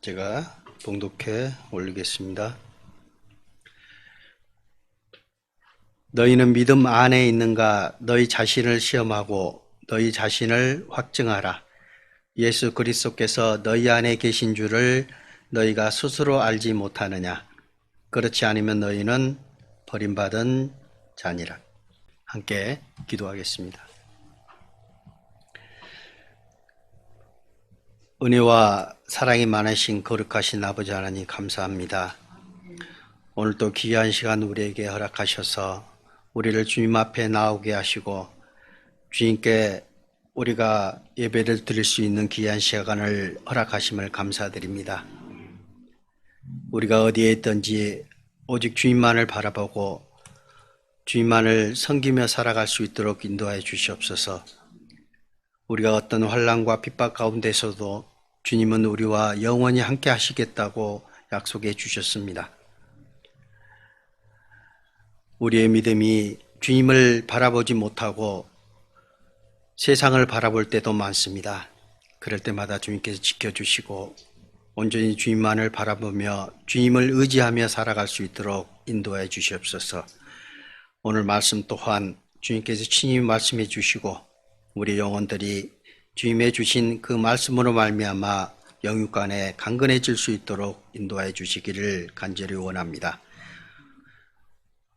제가 봉독해 올리겠습니다. 너희는 믿음 안에 있는가? 너희 자신을 시험하고 너희 자신을 확증하라. 예수 그리스도께서 너희 안에 계신 줄을 너희가 스스로 알지 못하느냐? 그렇지 않으면 너희는 버림받은 자니라. 함께 기도하겠습니다. 은혜와 사랑이 많으신 거룩하신 아버지 하나님 감사합니다. 오늘도 귀한 시간 우리에게 허락하셔서 우리를 주님 앞에 나오게 하시고 주님께 우리가 예배를 드릴 수 있는 귀한 시간을 허락하심을 감사드립니다. 우리가 어디에 있든지 오직 주님만을 바라보고 주님만을 섬기며 살아갈 수 있도록 인도하여 주시옵소서. 우리가 어떤 환난과 핍박 가운데서도 주님은 우리와 영원히 함께 하시겠다고 약속해 주셨습니다. 우리의 믿음이 주님을 바라보지 못하고 세상을 바라볼 때도 많습니다. 그럴 때마다 주님께서 지켜주시고 온전히 주님만을 바라보며 주님을 의지하며 살아갈 수 있도록 인도해 주시옵소서. 오늘 말씀 또한 주님께서 친히 말씀해 주시고 우리 영혼들이 주님의 주신 그 말씀으로 말미암아 영육간에 강건해질 수 있도록 인도해 주시기를 간절히 원합니다.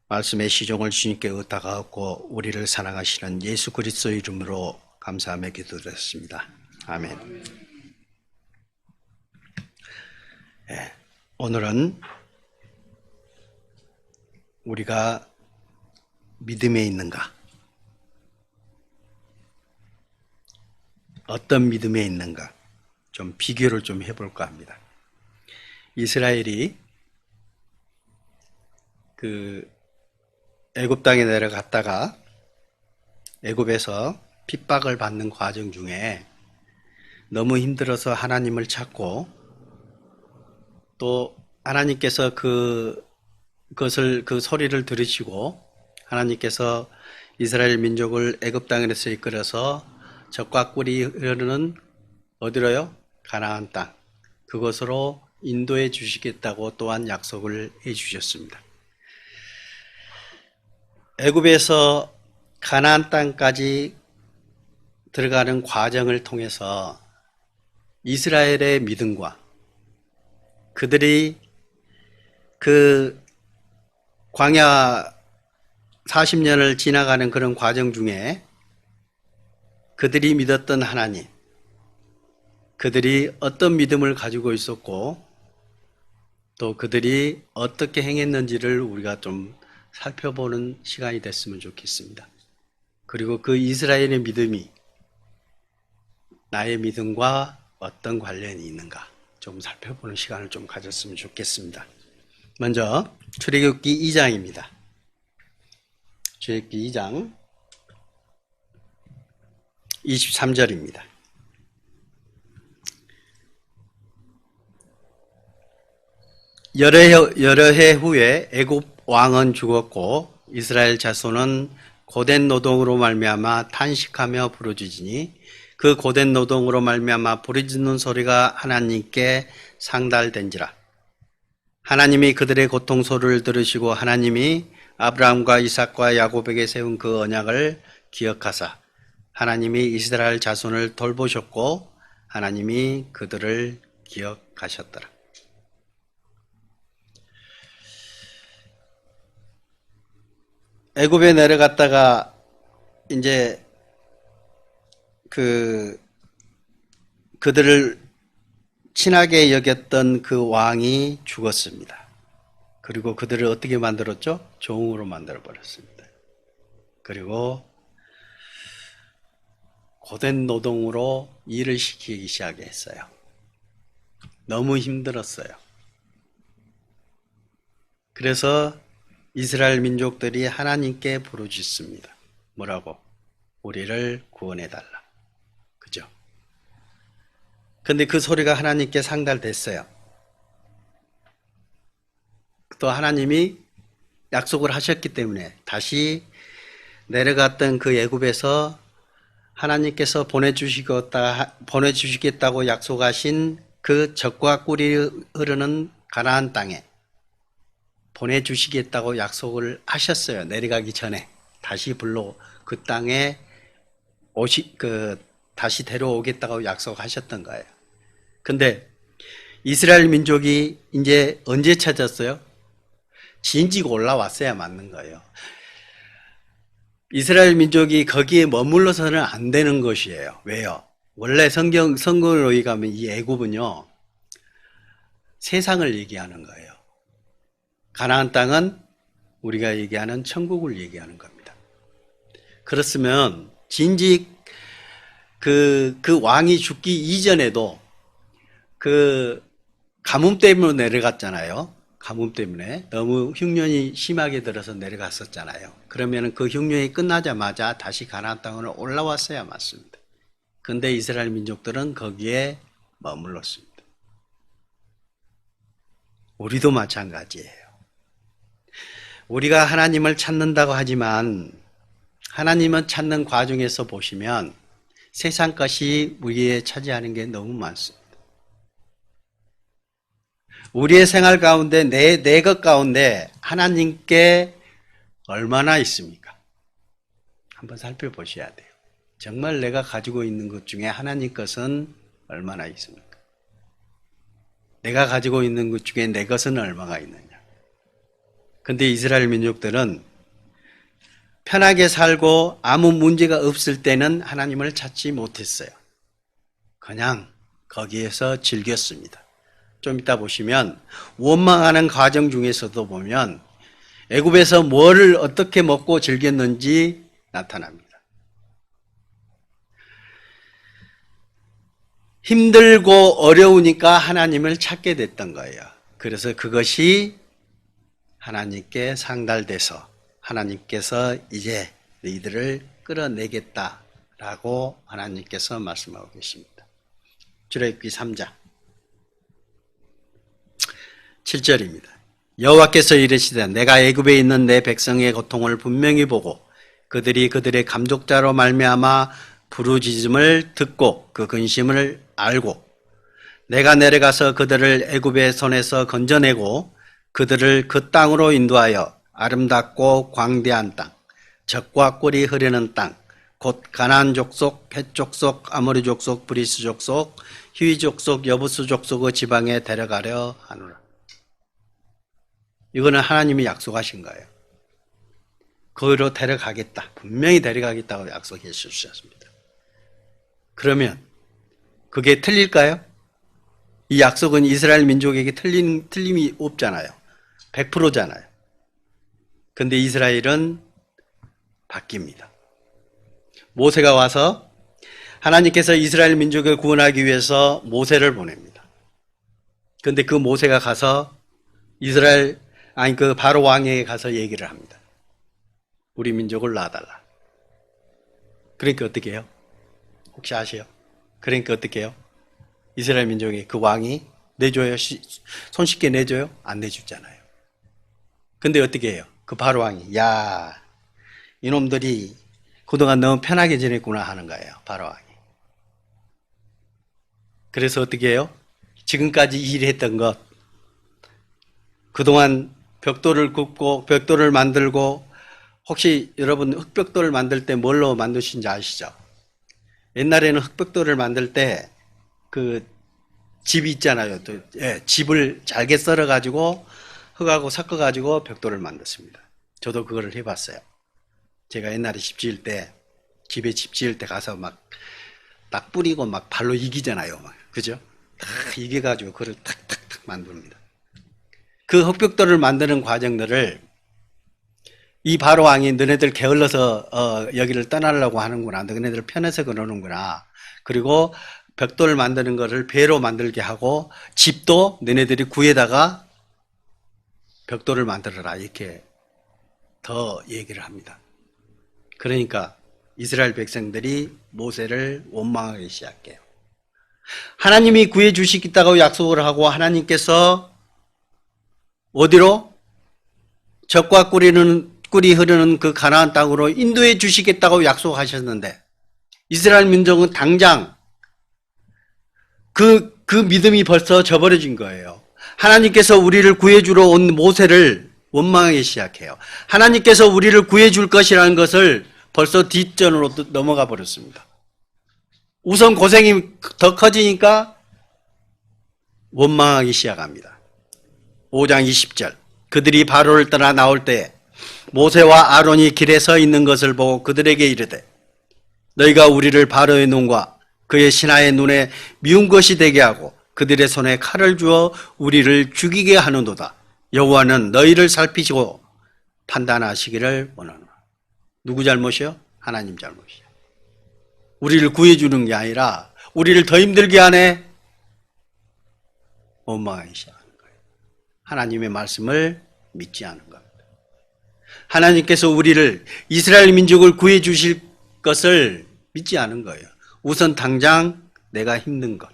말씀의 시종을 주님께 의탁하고 우리를 사랑하시는 예수 그리스도 이름으로 감사하며 기도드렸습니다. 아멘. 네, 오늘은 우리가 믿음에 있는가? 어떤 믿음에 있는가? 좀 비교를 좀 해볼까 합니다. 이스라엘이 애굽 땅에 내려갔다가 애굽에서 핍박을 받는 과정 중에 너무 힘들어서 하나님을 찾고 또 하나님께서 그 소리를 들으시고 하나님께서 이스라엘 민족을 애굽 땅에서 이끌어서 적과 꿀이 흐르는 어디로요? 가나안 땅. 그것으로 인도해 주시겠다고 또한 약속을 해 주셨습니다. 애굽에서 가나안 땅까지 들어가는 과정을 통해서 이스라엘의 믿음과 그들이 그 광야 40년을 지나가는 그런 과정 중에 그들이 믿었던 하나님, 그들이 어떤 믿음을 가지고 있었고 또 그들이 어떻게 행했는지를 우리가 좀 살펴보는 시간이 됐으면 좋겠습니다. 그리고 그 이스라엘의 믿음이 나의 믿음과 어떤 관련이 있는가 좀 살펴보는 시간을 좀 가졌으면 좋겠습니다. 먼저 출애굽기 2장입니다. 출애굽기 2장 23절입니다. 여러 해 후에 애굽 왕은 죽었고 이스라엘 자손은 고된 노동으로 말미암아 탄식하며 부르짖으니 그 고된 노동으로 말미암아 부르짖는 소리가 하나님께 상달된지라. 하나님이 그들의 고통 소리를 들으시고 하나님이 아브라함과 이삭과 야곱에게 세운 그 언약을 기억하사 하나님이 이스라엘 자손을 돌보셨고 하나님이 그들을 기억하셨더라. 애굽에 내려갔다가 이제 그들을 친하게 여겼던 그 왕이 죽었습니다. 그리고 그들을 어떻게 만들었죠? 종으로 만들어 버렸습니다. 그리고 고된 노동으로 일을 시키기 시작했어요. 너무 힘들었어요. 그래서 이스라엘 민족들이 하나님께 부르짖습니다. 뭐라고? 우리를 구원해달라. 그죠? 근데 그 소리가 하나님께 상달됐어요. 또 하나님이 약속을 하셨기 때문에 다시 내려갔던 그 애굽에서 하나님께서 보내주시겠다고 약속하신 그 젖과 꿀이 흐르는 가나안 땅에 보내주시겠다고 약속을 하셨어요. 내려가기 전에 다시 불러 그 땅에 다시 데려오겠다고 약속하셨던 거예요. 근데 이스라엘 민족이 이제 언제 찾았어요? 진지고 올라왔어야 맞는 거예요. 이스라엘 민족이 거기에 머물러서는 안 되는 것이에요. 왜요? 원래 성경을 의가면 이 애굽은요, 세상을 얘기하는 거예요. 가나안 땅은 우리가 얘기하는 천국을 얘기하는 겁니다. 그렇으면 진직 그 왕이 죽기 이전에도 그 가뭄 때문에 내려갔잖아요. 가뭄 때문에 너무 흉년이 심하게 들어서 내려갔었잖아요. 그러면 그 흉년이 끝나자마자 다시 가나안 땅으로 올라왔어야 맞습니다. 근데 이스라엘 민족들은 거기에 머물렀습니다. 우리도 마찬가지예요. 우리가 하나님을 찾는다고 하지만 하나님은 찾는 과정에서 보시면 세상 것이 우리의 차지하는 게 너무 많습니다. 우리의 생활 가운데 내 것 가운데 하나님께 얼마나 있습니까? 한번 살펴보셔야 돼요. 정말 내가 가지고 있는 것 중에 하나님 것은 얼마나 있습니까? 내가 가지고 있는 것 중에 내 것은 얼마가 있느냐? 근데 이스라엘 민족들은 편하게 살고 아무 문제가 없을 때는 하나님을 찾지 못했어요. 그냥 거기에서 즐겼습니다. 좀 이따 보시면 원망하는 과정 중에서도 보면 애굽에서 뭐를 어떻게 먹고 즐겼는지 나타납니다. 힘들고 어려우니까 하나님을 찾게 됐던 거예요. 그래서 그것이 하나님께 상달돼서 하나님께서 이제 너희들을 끌어내겠다라고 하나님께서 말씀하고 계십니다. 출애굽기 3장 7절입니다. 여호와께서 이르시되 내가 애굽에 있는 내 백성의 고통을 분명히 보고 그들이 그들의 감독자로 말미암아 부르짖음을 듣고 그 근심을 알고 내가 내려가서 그들을 애굽의 손에서 건져내고 그들을 그 땅으로 인도하여 아름답고 광대한 땅, 젖과 꿀이 흐르는 땅, 곧 가나안 족속, 헷 족속, 아모리 족속, 브리스 족속, 히위 족속, 여부스 족속의 지방에 데려가려 하노라. 이거는 하나님이 약속하신 거예요. 거기로 데려가겠다. 분명히 데려가겠다고 약속해 주셨습니다. 그러면 그게 틀릴까요? 이 약속은 이스라엘 민족에게 틀림이 없잖아요. 100%잖아요. 근데 이스라엘은 바뀝니다. 모세가 와서 하나님께서 이스라엘 민족을 구원하기 위해서 모세를 보냅니다. 근데 그 모세가 가서 그 바로 왕에게 가서 얘기를 합니다. 우리 민족을 놔달라. 그러니까 어떻게 해요? 혹시 아세요? 그러니까 어떻게 해요? 이스라엘 민족이 그 왕이 내줘요? 손쉽게 내줘요? 안 내주잖아요. 근데 어떻게 해요? 그 바로 왕이 야 이놈들이 그동안 너무 편하게 지냈구나 하는 거예요. 바로 왕이. 그래서 어떻게 해요? 지금까지 일했던 것 그동안 벽돌을 굽고 벽돌을 만들고 혹시 여러분 흙벽돌을 만들 때 뭘로 만드신지 아시죠? 옛날에는 흙벽돌을 만들 때 그 집이 있잖아요. 집을 잘게 썰어가지고 흙하고 섞어가지고 벽돌을 만들었습니다. 저도 그거를 해봤어요. 제가 옛날에 집에 집 지을 때 가서 막 딱 뿌리고 막 발로 이기잖아요. 막. 그죠? 탁 이겨가지고 그걸 탁탁탁 만듭니다. 그 흙벽돌을 만드는 과정들을 이 바로 왕이 너네들 게을러서 여기를 떠나려고 하는구나. 너네들 편해서 그러는구나. 그리고 벽돌을 만드는 것을 배로 만들게 하고 집도 너네들이 구에다가 벽돌을 만들어라. 이렇게 더 얘기를 합니다. 그러니까 이스라엘 백성들이 모세를 원망하기 시작해요. 하나님이 구해주시겠다고 약속을 하고 하나님께서 어디로? 젖과 꿀이 흐르는 그 가나안 땅으로 인도해 주시겠다고 약속하셨는데 이스라엘 민족은 당장 그 그 믿음이 벌써 저버려진 거예요. 하나님께서 우리를 구해주러 온 모세를 원망하기 시작해요. 하나님께서 우리를 구해줄 것이라는 것을 벌써 뒷전으로 넘어가 버렸습니다. 우선 고생이 더 커지니까 원망하기 시작합니다. 5장 20절. 그들이 바로를 떠나 나올 때에 모세와 아론이 길에 서 있는 것을 보고 그들에게 이르되 너희가 우리를 바로의 눈과 그의 신하의 눈에 미운 것이 되게 하고 그들의 손에 칼을 주어 우리를 죽이게 하는도다. 여호와는 너희를 살피시고 판단하시기를 원하노라. 누구 잘못이요? 하나님 잘못이요. 우리를 구해주는 게 아니라 우리를 더 힘들게 하네. 원망하기 시작하는 거예요. 하나님의 말씀을 믿지 않은 겁니다. 하나님께서 우리를 이스라엘 민족을 구해 주실 것을 믿지 않은 거예요. 우선 당장 내가 힘든 것.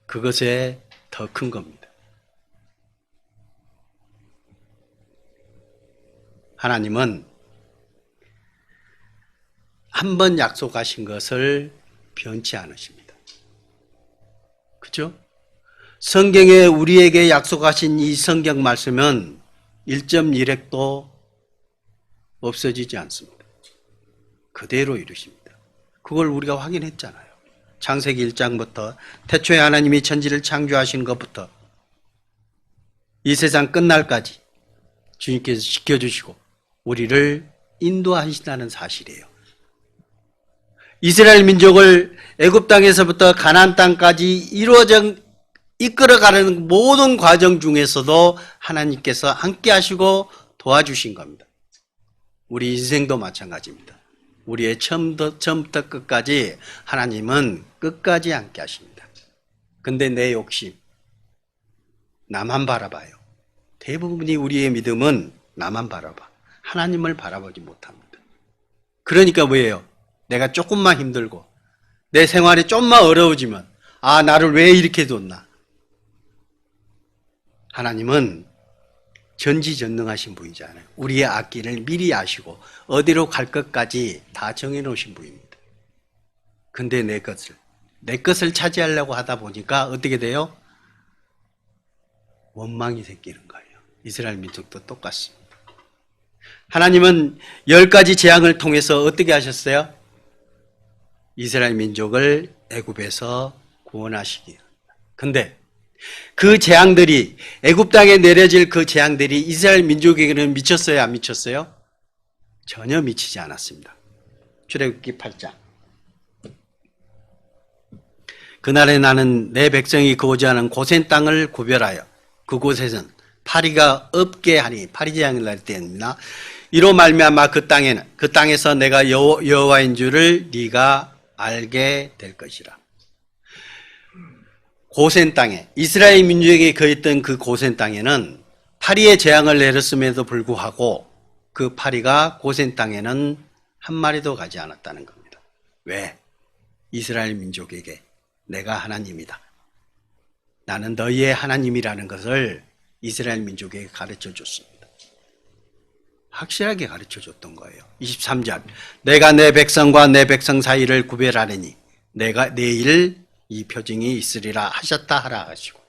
그것에 더 큰 겁니다. 하나님은 한 번 약속하신 것을 변치 않으십니다. 그렇죠? 성경에 우리에게 약속하신 이 성경 말씀은 1.1획도 없어지지 않습니다. 그대로 이루십니다. 그걸 우리가 확인했잖아요. 창세기 1장부터 태초에 하나님이 천지를 창조하신 것부터 이 세상 끝날까지 주님께서 지켜주시고 우리를 인도하신다는 사실이에요. 이스라엘 민족을 애굽 땅에서부터 가나안 땅까지 이끌어가는 모든 과정 중에서도 하나님께서 함께 하시고 도와주신 겁니다. 우리 인생도 마찬가지입니다. 우리의 처음부터 끝까지 하나님은 끝까지 함께 하십니다. 근데 내 욕심, 나만 바라봐요. 대부분이 우리의 믿음은 나만 바라봐. 하나님을 바라보지 못합니다. 그러니까 뭐예요? 내가 조금만 힘들고 내 생활이 좀만 어려워지면 나를 왜 이렇게 뒀나? 하나님은 전지전능하신 분이잖아요. 우리의 앞길을 미리 아시고 어디로 갈 것까지 다 정해놓으신 분입니다. 근데 내 것을 차지하려고 하다 보니까 어떻게 돼요? 원망이 생기는 거예요. 이스라엘 민족도 똑같습니다. 하나님은 10가지 재앙을 통해서 어떻게 하셨어요? 이스라엘 민족을 애굽에서 구원하시기. 근데 그 재앙들이 애굽 땅에 내려질 그 재앙들이 이스라엘 민족에게는 미쳤어요, 안 미쳤어요? 전혀 미치지 않았습니다. 출애굽기 8장. 그날에 나는 내 백성이 거주하는 고센 땅을 구별하여 그곳에선 파리가 없게 하니 파리 재앙을 날 때입니다. 이로 말미암아 그 땅에서 내가 여호와인 줄을 네가 알게 될 것이라. 고센 땅에 이스라엘 민족에게 거했던 그 고센 땅에는 파리의 재앙을 내렸음에도 불구하고 그 파리가 고센 땅에는 한 마리도 가지 않았다는 겁니다. 왜? 이스라엘 민족에게 내가 하나님이다. 나는 너희의 하나님이라는 것을 이스라엘 민족에게 가르쳐 줬습니다. 확실하게 가르쳐 줬던 거예요. 23절. 내가 내 백성과 내 백성 사이를 구별하리니 내가 내일 이 표징이 있으리라 하셨다 하라 하시고,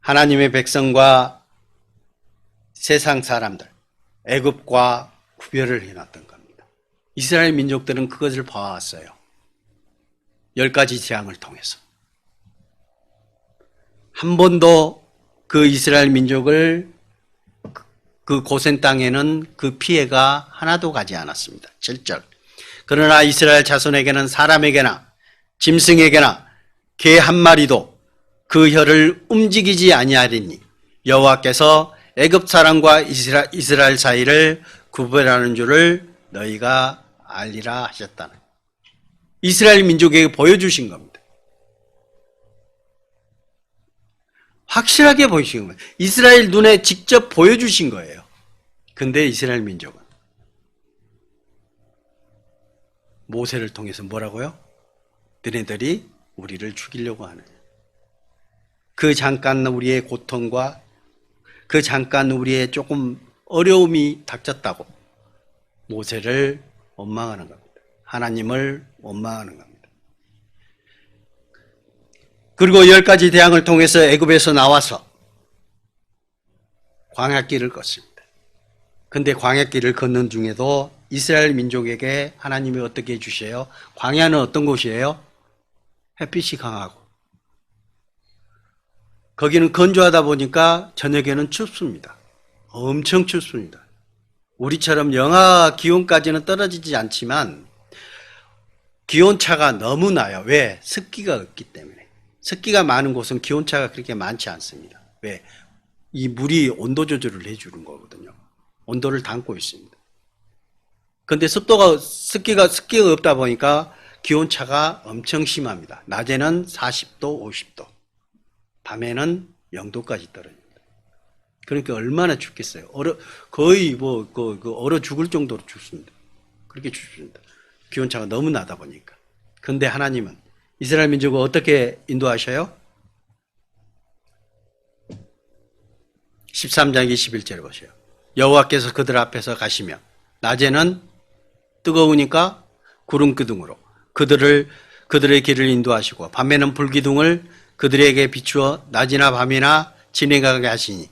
하나님의 백성과 세상 사람들, 애굽과 구별을 해놨던 겁니다. 이스라엘 민족들은 그것을 봐왔어요. 10가지 재앙을 통해서. 한 번도 그 이스라엘 민족을 그 고센 땅에는 그 피해가 하나도 가지 않았습니다. 7절. 그러나 이스라엘 자손에게는 사람에게나 짐승에게나 개 한 마리도 그 혀를 움직이지 아니하리니 여호와께서 애굽 사람과 이스라엘 사이를 구별하는 줄을 너희가 알리라 하셨다는, 이스라엘 민족에게 보여주신 겁니다. 확실하게 보이신 겁니다. 이스라엘 눈에 직접 보여주신 거예요. 근데 이스라엘 민족은 모세를 통해서 뭐라고요? 너네들이 우리를 죽이려고 하느냐. 그 잠깐 우리의 고통과 그 잠깐 우리의 조금 어려움이 닥쳤다고 모세를 원망하는 겁니다. 하나님을 원망하는 겁니다. 그리고 10가지 대항을 통해서 애굽에서 나와서 광야길을 걷습니다. 근데 광야길을 걷는 중에도 이스라엘 민족에게 하나님이 어떻게 해주세요? 광야는 어떤 곳이에요? 햇빛이 강하고 거기는 건조하다 보니까 저녁에는 춥습니다. 엄청 춥습니다. 우리처럼 영하 기온까지는 떨어지지 않지만 기온차가 너무 나요. 왜? 습기가 없기 때문에. 습기가 많은 곳은 기온차가 그렇게 많지 않습니다. 왜? 이 물이 온도 조절을 해주는 거거든요. 온도를 담고 있습니다. 근데 습기가 없다 보니까 기온차가 엄청 심합니다. 낮에는 40도, 50도. 밤에는 0도까지 떨어집니다. 그러니까 얼마나 춥겠어요. 거의 얼어 죽을 정도로 춥습니다. 그렇게 춥습니다. 기온차가 너무 나다 보니까. 근데 하나님은 이스라엘 민족을 어떻게 인도하셔요? 13장 21절을 보세요. 여호와께서 그들 앞에서 가시며 낮에는 뜨거우니까 구름 기둥으로 그들의 길을 인도하시고 밤에는 불기둥을 그들에게 비추어 낮이나 밤이나 지나가게 하시니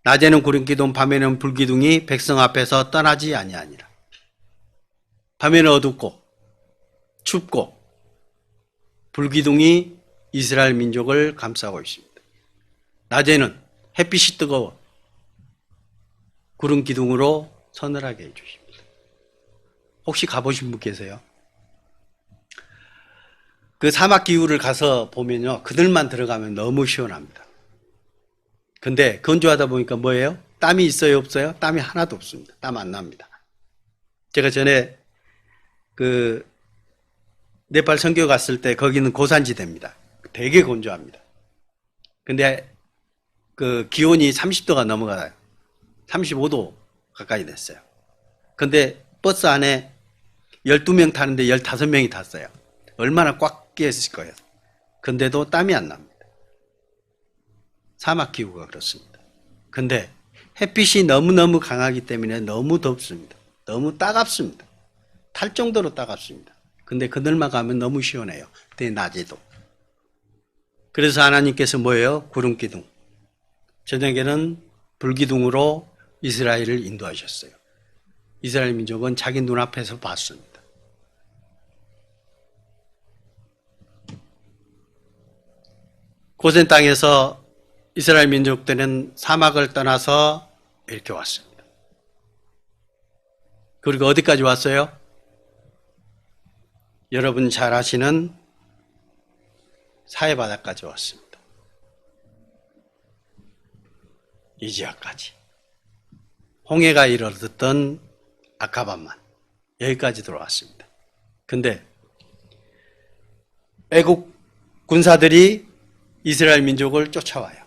낮에는 구름 기둥 밤에는 불기둥이 백성 앞에서 떠나지 아니하니라. 밤에는 어둡고 춥고 불기둥이 이스라엘 민족을 감싸고 있습니다. 낮에는 햇빛이 뜨거워 구름 기둥으로 서늘하게 해주십니다. 혹시 가보신 분 계세요? 그 사막 기후를 가서 보면요, 그들만 들어가면 너무 시원합니다. 근데 건조하다 보니까 뭐예요? 땀이 있어요, 없어요? 땀이 하나도 없습니다. 땀 안 납니다. 제가 전에 네팔 선교 갔을 때 거기는 고산지대입니다. 되게 건조합니다. 근데 그 기온이 30도가 넘어가요. 35도 가까이 됐어요. 근데 버스 안에 12명 타는데 15명이 탔어요. 얼마나 꽉 끼었을 거예요. 근데도 땀이 안 납니다. 사막 기후가 그렇습니다. 근데 햇빛이 너무너무 강하기 때문에 너무 덥습니다. 너무 따갑습니다. 탈 정도로 따갑습니다. 근데 그늘만 가면 너무 시원해요. 그때 낮에도. 그래서 하나님께서 뭐예요? 구름기둥. 저녁에는 불기둥으로 이스라엘을 인도하셨어요. 이스라엘 민족은 자기 눈앞에서 봤습니다. 고센 땅에서 이스라엘 민족들은 사막을 떠나서 이렇게 왔습니다. 그리고 어디까지 왔어요? 여러분 잘 아시는 사해바다까지 왔습니다. 이 지역까지. 홍해가 이르렀던 아카바만 여기까지 들어왔습니다. 근데 애국 군사들이 이스라엘 민족을 쫓아와요.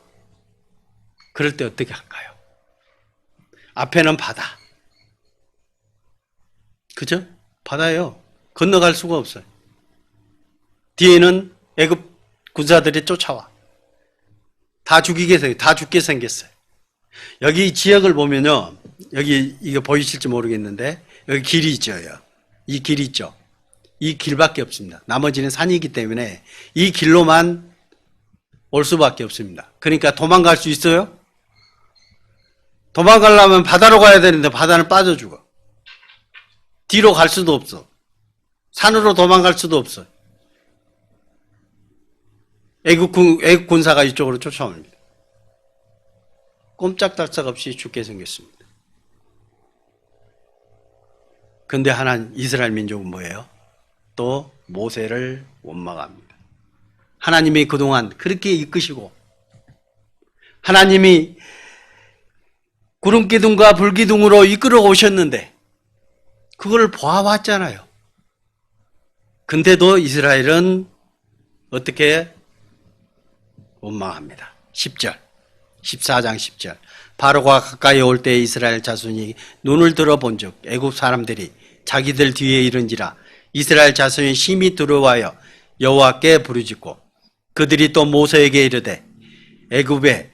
그럴 때 어떻게 할까요? 앞에는 바다. 그죠? 바다예요. 건너갈 수가 없어요. 뒤에는 애굽 군사들이 쫓아와. 다 죽게 생겼어요. 여기 지역을 보면요. 여기 이거 보이실지 모르겠는데 여기 길이 있죠. 이 길이 있죠. 이 길밖에 없습니다. 나머지는 산이기 때문에 이 길로만 올 수밖에 없습니다. 그러니까 도망갈 수 있어요? 도망가려면 바다로 가야 되는데 바다는 빠져 죽어. 뒤로 갈 수도 없어. 산으로 도망갈 수도 없어. 애국 군사가 이쪽으로 쫓아옵니다. 꼼짝달싹 없이 죽게 생겼습니다. 근데 이스라엘 민족은 뭐예요? 또 모세를 원망합니다. 하나님이 그동안 그렇게 이끄시고 하나님이 구름기둥과 불기둥으로 이끌어 오셨는데 그걸 보아왔잖아요. 근데도 이스라엘은 어떻게 원망합니다. 10절 14장 10절 바로가 가까이 올 때 이스라엘 자손이 눈을 들어본 즉 애굽 사람들이 자기들 뒤에 이른지라 이스라엘 자손이 심히 두려워하여 여호와께 부르짖고 그들이 또 모세에게 이르되 애굽에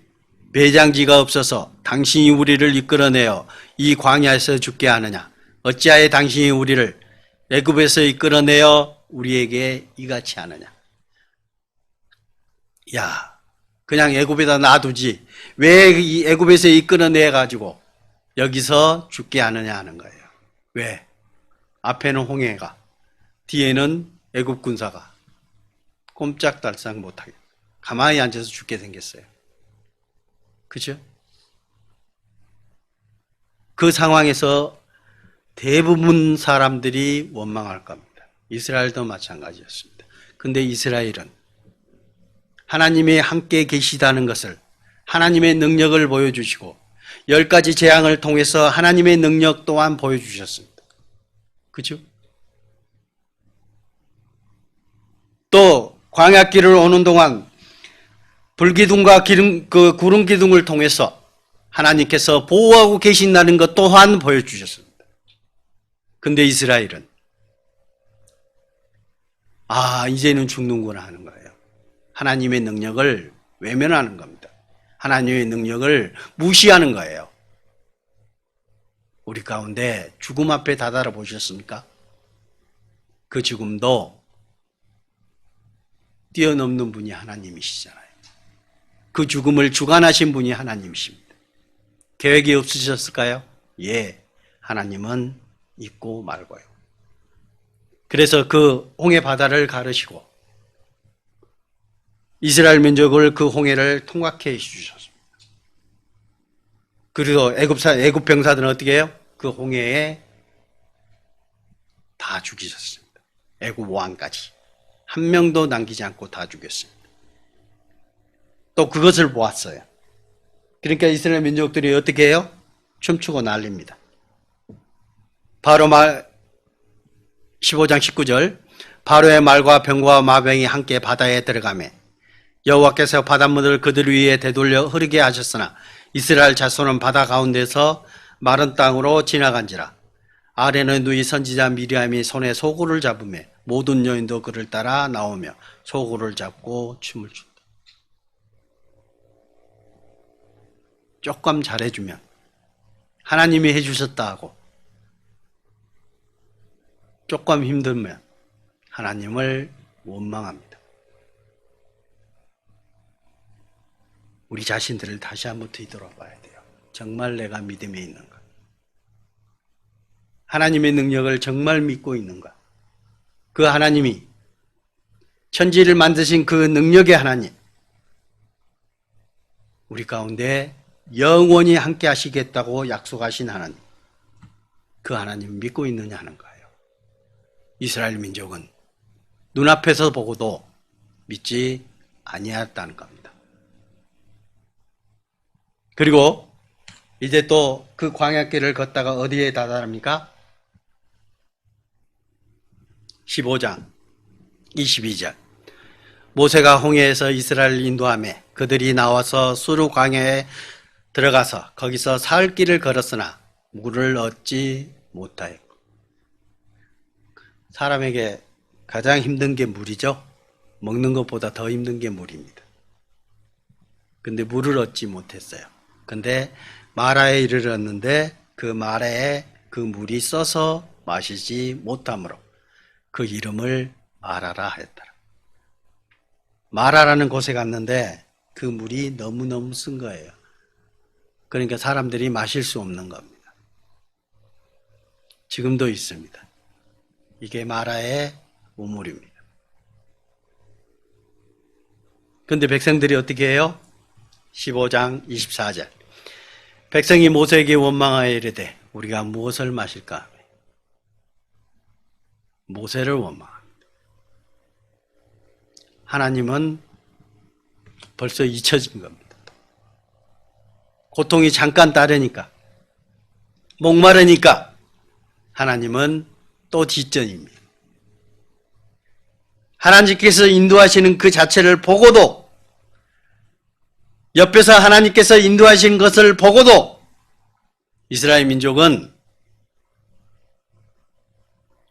매장지가 없어서 당신이 우리를 이끌어내어 이 광야에서 죽게 하느냐 어찌하여 당신이 우리를 애굽에서 이끌어내어 우리에게 이같이 하느냐. 야, 그냥 애굽에다 놔두지. 왜 이 애굽에서 이끌어내 가지고 여기서 죽게 하느냐 하는 거예요. 왜? 앞에는 홍해가, 뒤에는 애굽 군사가 꼼짝달싹 못하게 가만히 앉아서 죽게 생겼어요. 그죠? 그 상황에서 대부분 사람들이 원망할 겁니다. 이스라엘도 마찬가지였습니다. 근데 이스라엘은 하나님이 함께 계시다는 것을, 하나님의 능력을 보여주시고 10가지 재앙을 통해서 하나님의 능력 또한 보여주셨습니다. 그죠? 또 광야길을 오는 동안 불기둥과 구름 기둥을 통해서 하나님께서 보호하고 계신다는 것 또한 보여주셨습니다. 근데 이스라엘은 이제는 죽는구나 하는 거예요. 하나님의 능력을 외면하는 겁니다. 하나님의 능력을 무시하는 거예요. 우리 가운데 죽음 앞에 다다라 보셨습니까? 그 죽음도 뛰어넘는 분이 하나님이시잖아요. 그 죽음을 주관하신 분이 하나님이십니다. 계획이 없으셨을까요? 예, 하나님은 있고 말고요. 그래서 그 홍해 바다를 가르시고 이스라엘 민족을 그 홍해를 통과케 해주셨습니다. 그리고 애굽 병사들은 어떻게 해요? 그 홍해에 다 죽이셨습니다. 애굽 왕까지 한 명도 남기지 않고 다 죽였습니다. 또 그것을 보았어요. 그러니까 이스라엘 민족들이 어떻게 해요? 춤추고 난립니다. 바로 15장 19절, 바로의 말과 병과 마병이 함께 바다에 들어가매 여호와께서 바닷물을 그들 위에 되돌려 흐르게 하셨으나 이스라엘 자손은 바다 가운데서 마른 땅으로 지나간지라. 아래는 누이 선지자 미리암이 손에 소고를 잡으며 모든 여인도 그를 따라 나오며 소고를 잡고 춤을 춘다. 조금 잘해주면 하나님이 해주셨다 하고 조금 힘들면 하나님을 원망합니다. 우리 자신들을 다시 한번 뒤돌아봐야 돼요. 정말 내가 믿음에 있는가? 하나님의 능력을 정말 믿고 있는가? 그 하나님이 천지를 만드신 그 능력의 하나님, 우리 가운데 영원히 함께 하시겠다고 약속하신 하나님, 그 하나님 믿고 있느냐 하는 거예요. 이스라엘 민족은 눈앞에서 보고도 믿지 아니하였다는 겁니다. 그리고 이제 또 그 광야길을 걷다가 어디에 다다릅니까? 15장 22절, 모세가 홍해에서 이스라엘을 인도하며 그들이 나와서 수르 광야에 들어가서 거기서 사흘 길을 걸었으나 물을 얻지 못하였고. 사람에게 가장 힘든 게 물이죠. 먹는 것보다 더 힘든 게 물입니다. 근데 물을 얻지 못했어요. 근데 마라에 이르렀는데 그 마라에 그 물이 써서 마시지 못하므로 그 이름을 마라라 하였더라. 마라라는 곳에 갔는데 그 물이 너무너무 쓴 거예요. 그러니까 사람들이 마실 수 없는 겁니다. 지금도 있습니다. 이게 마라의 우물입니다. 그런데 백성들이 어떻게 해요? 15장 24절, 백성이 모세에게 원망하여 이르되 우리가 무엇을 마실까? 모세를 원망합니다. 하나님은 벌써 잊혀진 겁니다. 고통이 잠깐 따르니까, 목마르니까 하나님은 또 뒷전입니다. 하나님께서 인도하시는 그 자체를 보고도, 옆에서 하나님께서 인도하신 것을 보고도 이스라엘 민족은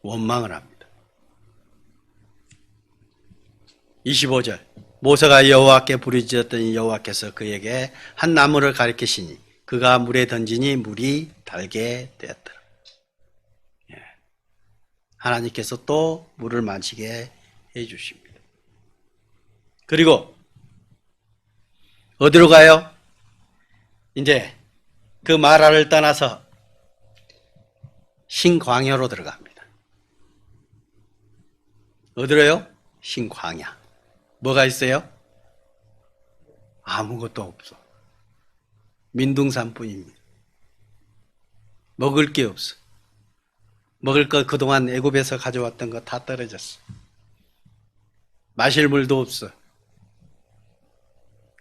원망을 합니다. 25절, 모세가 여호와께 부르짖었더니 여호와께서 그에게 한 나무를 가리키시니 그가 물에 던지니 물이 달게 되었더라. 하나님께서 또 물을 마시게 해주십니다. 그리고 어디로 가요? 이제 그 마라를 떠나서 신광야로 들어갑니다. 어디로요? 신광야. 뭐가 있어요? 아무것도 없어. 민둥산뿐입니다. 먹을 게 없어. 먹을 거 그동안 애굽에서 가져왔던 거 다 떨어졌어. 마실 물도 없어.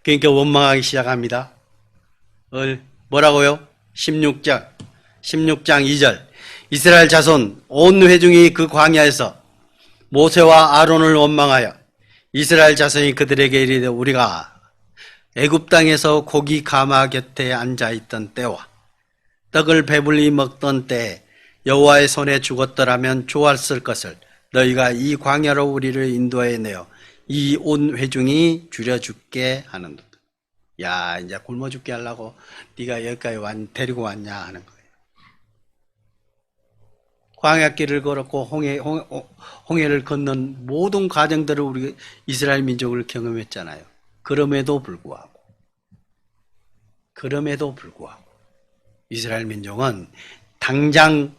그러니까 원망하기 시작합니다. 뭐라고요? 16장 2절. 이스라엘 자손 온 회중이 그 광야에서 모세와 아론을 원망하여 이스라엘 자손이 그들에게 이르되 우리가 애굽 땅에서 고기 가마 곁에 앉아 있던 때와 떡을 배불리 먹던 때 여호와의 손에 죽었더라면 좋았을 것을 너희가 이 광야로 우리를 인도해 내어 이 온 회중이 줄여 죽게 하는도다. 야, 이제 굶어 죽게 하려고 네가 여기까지 데리고 왔냐 하는 거예요. 광야길을 걸었고 홍해를 건넌 모든 과정들을 우리 이스라엘 민족을 경험했잖아요. 그럼에도 불구하고 이스라엘 민족은 당장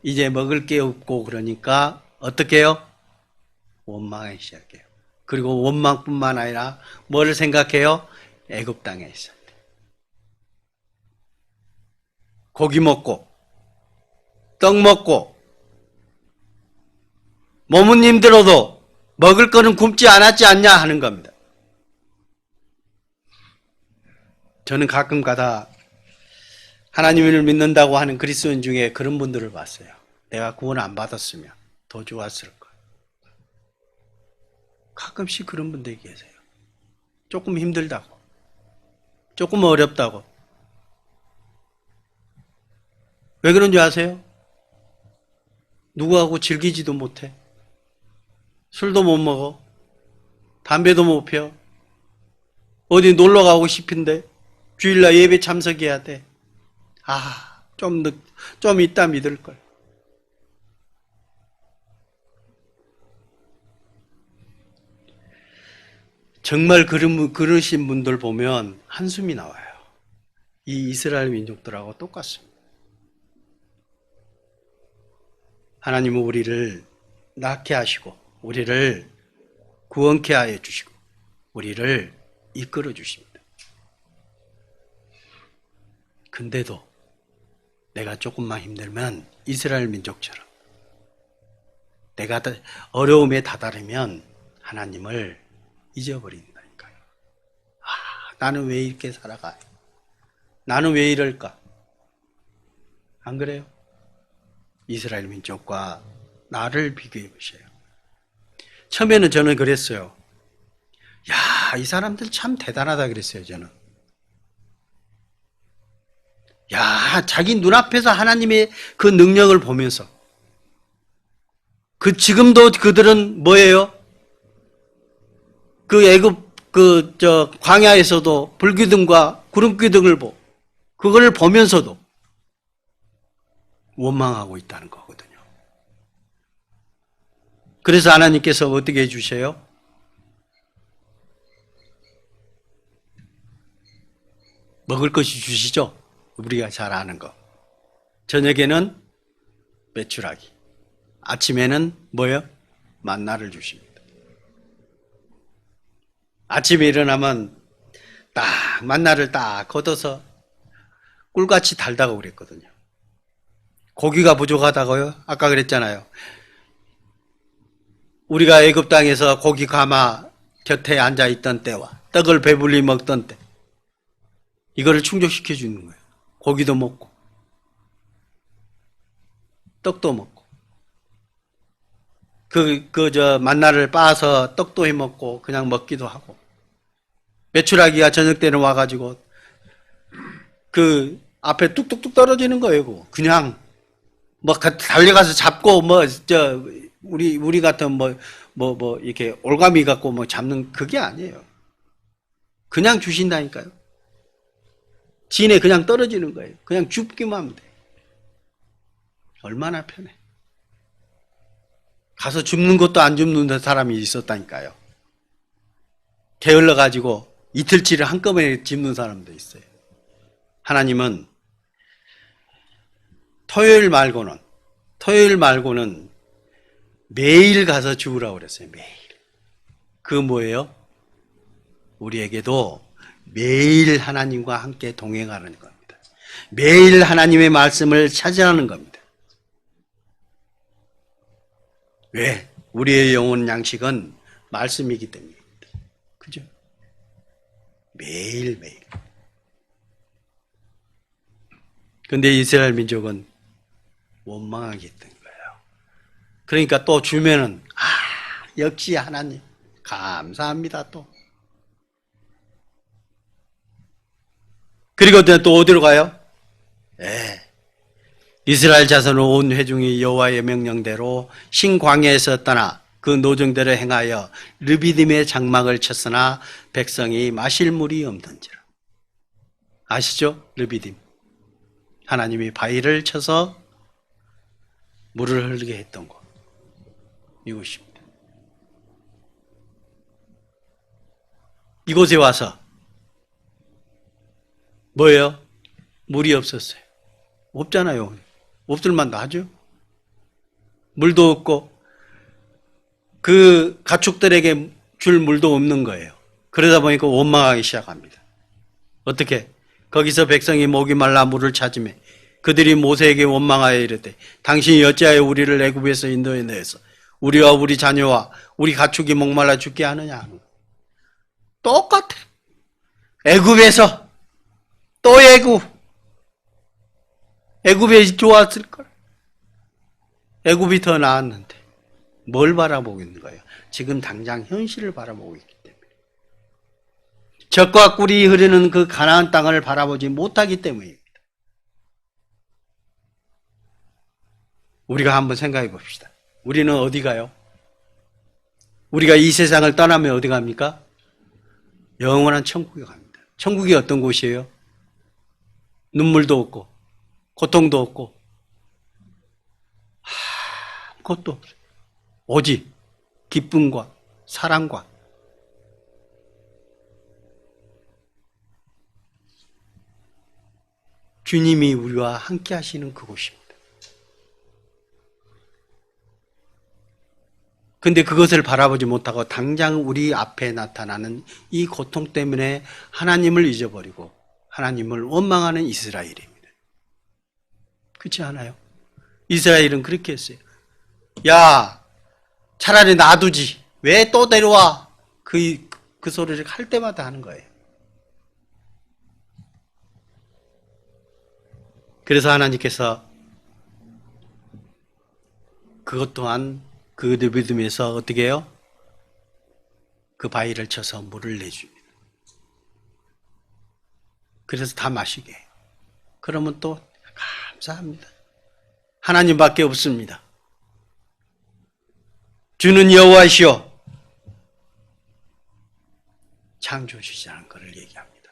이제 먹을 게 없고 그러니까 어떻게 해요? 원망하기 시작해요. 그리고 원망뿐만 아니라 뭐를 생각해요? 애굽 땅에 있을 때 고기 먹고 떡 먹고 몸은 힘들어도 먹을 거는 굶지 않았지 않냐 하는 겁니다. 저는 가끔 가다 하나님을 믿는다고 하는 그리스도인 중에 그런 분들을 봤어요. 내가 구원 안 받았으면 더 좋았을 거예요. 가끔씩 그런 분들이 계세요. 조금 힘들다고, 조금 어렵다고. 왜 그런지 아세요? 누구하고 즐기지도 못해. 술도 못 먹어. 담배도 못 피워. 어디 놀러 가고 싶은데 주일날 예배 참석해야 돼. 좀 이따 믿을걸. 정말 그러신 분들 보면 한숨이 나와요. 이 이스라엘 민족들하고 똑같습니다. 하나님은 우리를 낳게 하시고 우리를 구원케 하여 주시고 우리를 이끌어 주십니다. 근데도 내가 조금만 힘들면 이스라엘 민족처럼 내가 어려움에 다다르면 하나님을 잊어버린다니까요. 나는 왜 이렇게 살아가요? 나는 왜 이럴까? 안 그래요? 이스라엘 민족과 나를 비교해 보세요. 처음에는 저는 그랬어요. 야, 이 사람들 참 대단하다 그랬어요, 저는. 야, 자기 눈앞에서 하나님의 그 능력을 보면서 지금도 그들은 뭐예요? 그 애굽 광야에서도 불기둥과 구름기둥을 그걸 보면서도 원망하고 있다는 거거든요. 그래서 하나님께서 어떻게 해주셔요? 먹을 것이 주시죠. 우리가 잘 아는 거. 저녁에는 메추라기, 아침에는 뭐예요? 만나를 주십니다. 아침에 일어나면 딱 만나를 딱 걷어서 꿀같이 달다고 그랬거든요. 고기가 부족하다고요? 아까 그랬잖아요. 우리가 애굽 땅에서 고기 가마 곁에 앉아 있던 때와 떡을 배불리 먹던 때 이거를 충족시켜 주는 거예요. 고기도 먹고 떡도 먹고 만나를 빻아서 떡도 해 먹고 그냥 먹기도 하고 메추라기가 저녁 때는 와가지고 그 앞에 뚝뚝뚝 떨어지는 거예요. 그냥 달려가서 잡고 우리 같은 이렇게 올가미 갖고 잡는 그게 아니에요. 그냥 주신다니까요. 진에 그냥 떨어지는 거예요. 그냥 줍기만 하면 돼. 얼마나 편해. 가서 줍는 것도 안 줍는 사람이 있었다니까요. 게을러 가지고 이틀치를 한꺼번에 짚는 사람도 있어요. 하나님은 토요일 말고는 매일 가서 죽으라고 그랬어요. 매일. 그 뭐예요? 우리에게도 매일 하나님과 함께 동행하는 겁니다. 매일 하나님의 말씀을 찾아가는 겁니다. 왜? 우리의 영혼 양식은 말씀이기 때문입니다. 그죠? 매일매일. 근데 이스라엘 민족은 원망하게 했던 거예요. 그러니까 또 주면은, 역시 하나님, 감사합니다, 또. 그리고 또 어디로 가요? 이스라엘 자손은 온 회중이 여호와의 명령대로 신광야에서 떠나 그 노정대로 행하여 르비딤의 장막을 쳤으나 백성이 마실 물이 없던지라. 아시죠? 르비딤. 하나님이 바위를 쳐서 물을 흐르게 했던 곳. 이곳입니다. 이곳에 와서 뭐예요? 물이 없었어요. 없잖아요. 없을 만도 하죠. 물도 없고 그 가축들에게 줄 물도 없는 거예요. 그러다 보니까 원망하기 시작합니다. 어떻게? 거기서 백성이 목이 말라 물을 찾으며 그들이 모세에게 원망하여 이르되 당신이 어찌하여 우리를 애굽에서 인도해 내서 우리와 우리 자녀와 우리 가축이 목말라 죽게 하느냐 하는 거예요. 똑같아. 애굽에서 또 애굽이 좋았을걸. 애굽이 더 나았는데 뭘 바라보고 있는 거예요? 지금 당장 현실을 바라보고 있기 때문에. 젖과 꿀이 흐르는 그 가나안 땅을 바라보지 못하기 때문입니다. 우리가 한번 생각해 봅시다. 우리는 어디 가요? 우리가 이 세상을 떠나면 어디 갑니까? 영원한 천국에 갑니다. 천국이 어떤 곳이에요? 눈물도 없고 고통도 없고 아무것도 없어요. 오직 기쁨과 사랑과 주님이 우리와 함께 하시는 그곳입니다. 근데 그것을 바라보지 못하고 당장 우리 앞에 나타나는 이 고통 때문에 하나님을 잊어버리고 하나님을 원망하는 이스라엘입니다. 그렇지 않아요? 이스라엘은 그렇게 했어요. 야, 차라리 놔두지. 왜 또 데려와? 그 소리를 할 때마다 하는 거예요. 그래서 하나님께서 그것 또한 그 르비딤에서 어떻게 해요? 그 바위를 쳐서 물을 내줍니다. 그래서 다 마시게 해요. 그러면 또 감사합니다. 하나님밖에 없습니다. 주는 여호와시오. 창조주시라는 것을 얘기합니다.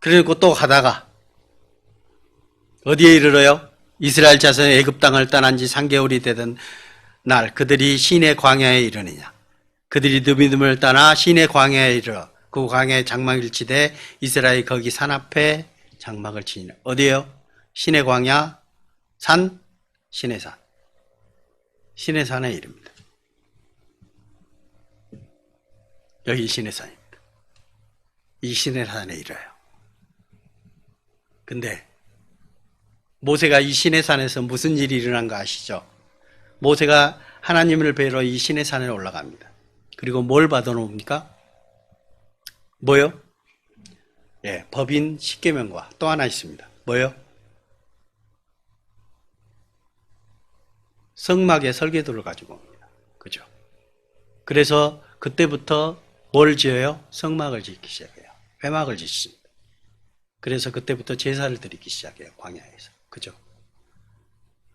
그리고 또 가다가 어디에 이르러요? 이스라엘 자손이 애굽 땅을 떠난 지 3개월이 되던 날 그들이 시내 광야에 이르느냐. 그들이 르비딤을 떠나 시내 광야에 이르러 그 광야에 장막을 치되 이스라엘이 거기 산 앞에 장막을 치니라. 어디에요? 시내 광야 산? 시내산. 시내산에 이릅니다. 여기 시내산입니다. 이 시내산에 이르러요. 근데 모세가 이 시내산에서 무슨 일이 일어난 거 아시죠? 모세가 하나님을 뵈러 이 시내산에 올라갑니다. 그리고 뭘 받아놓습니까? 뭐요? 법인 십계명과 또 하나 있습니다. 뭐요? 성막의 설계도를 가지고 옵니다. 그죠? 그래서 그때부터 뭘 지어요? 성막을 짓기 시작해요. 회막을 짓습니다. 그래서 그때부터 제사를 드리기 시작해요. 광야에서. 그죠?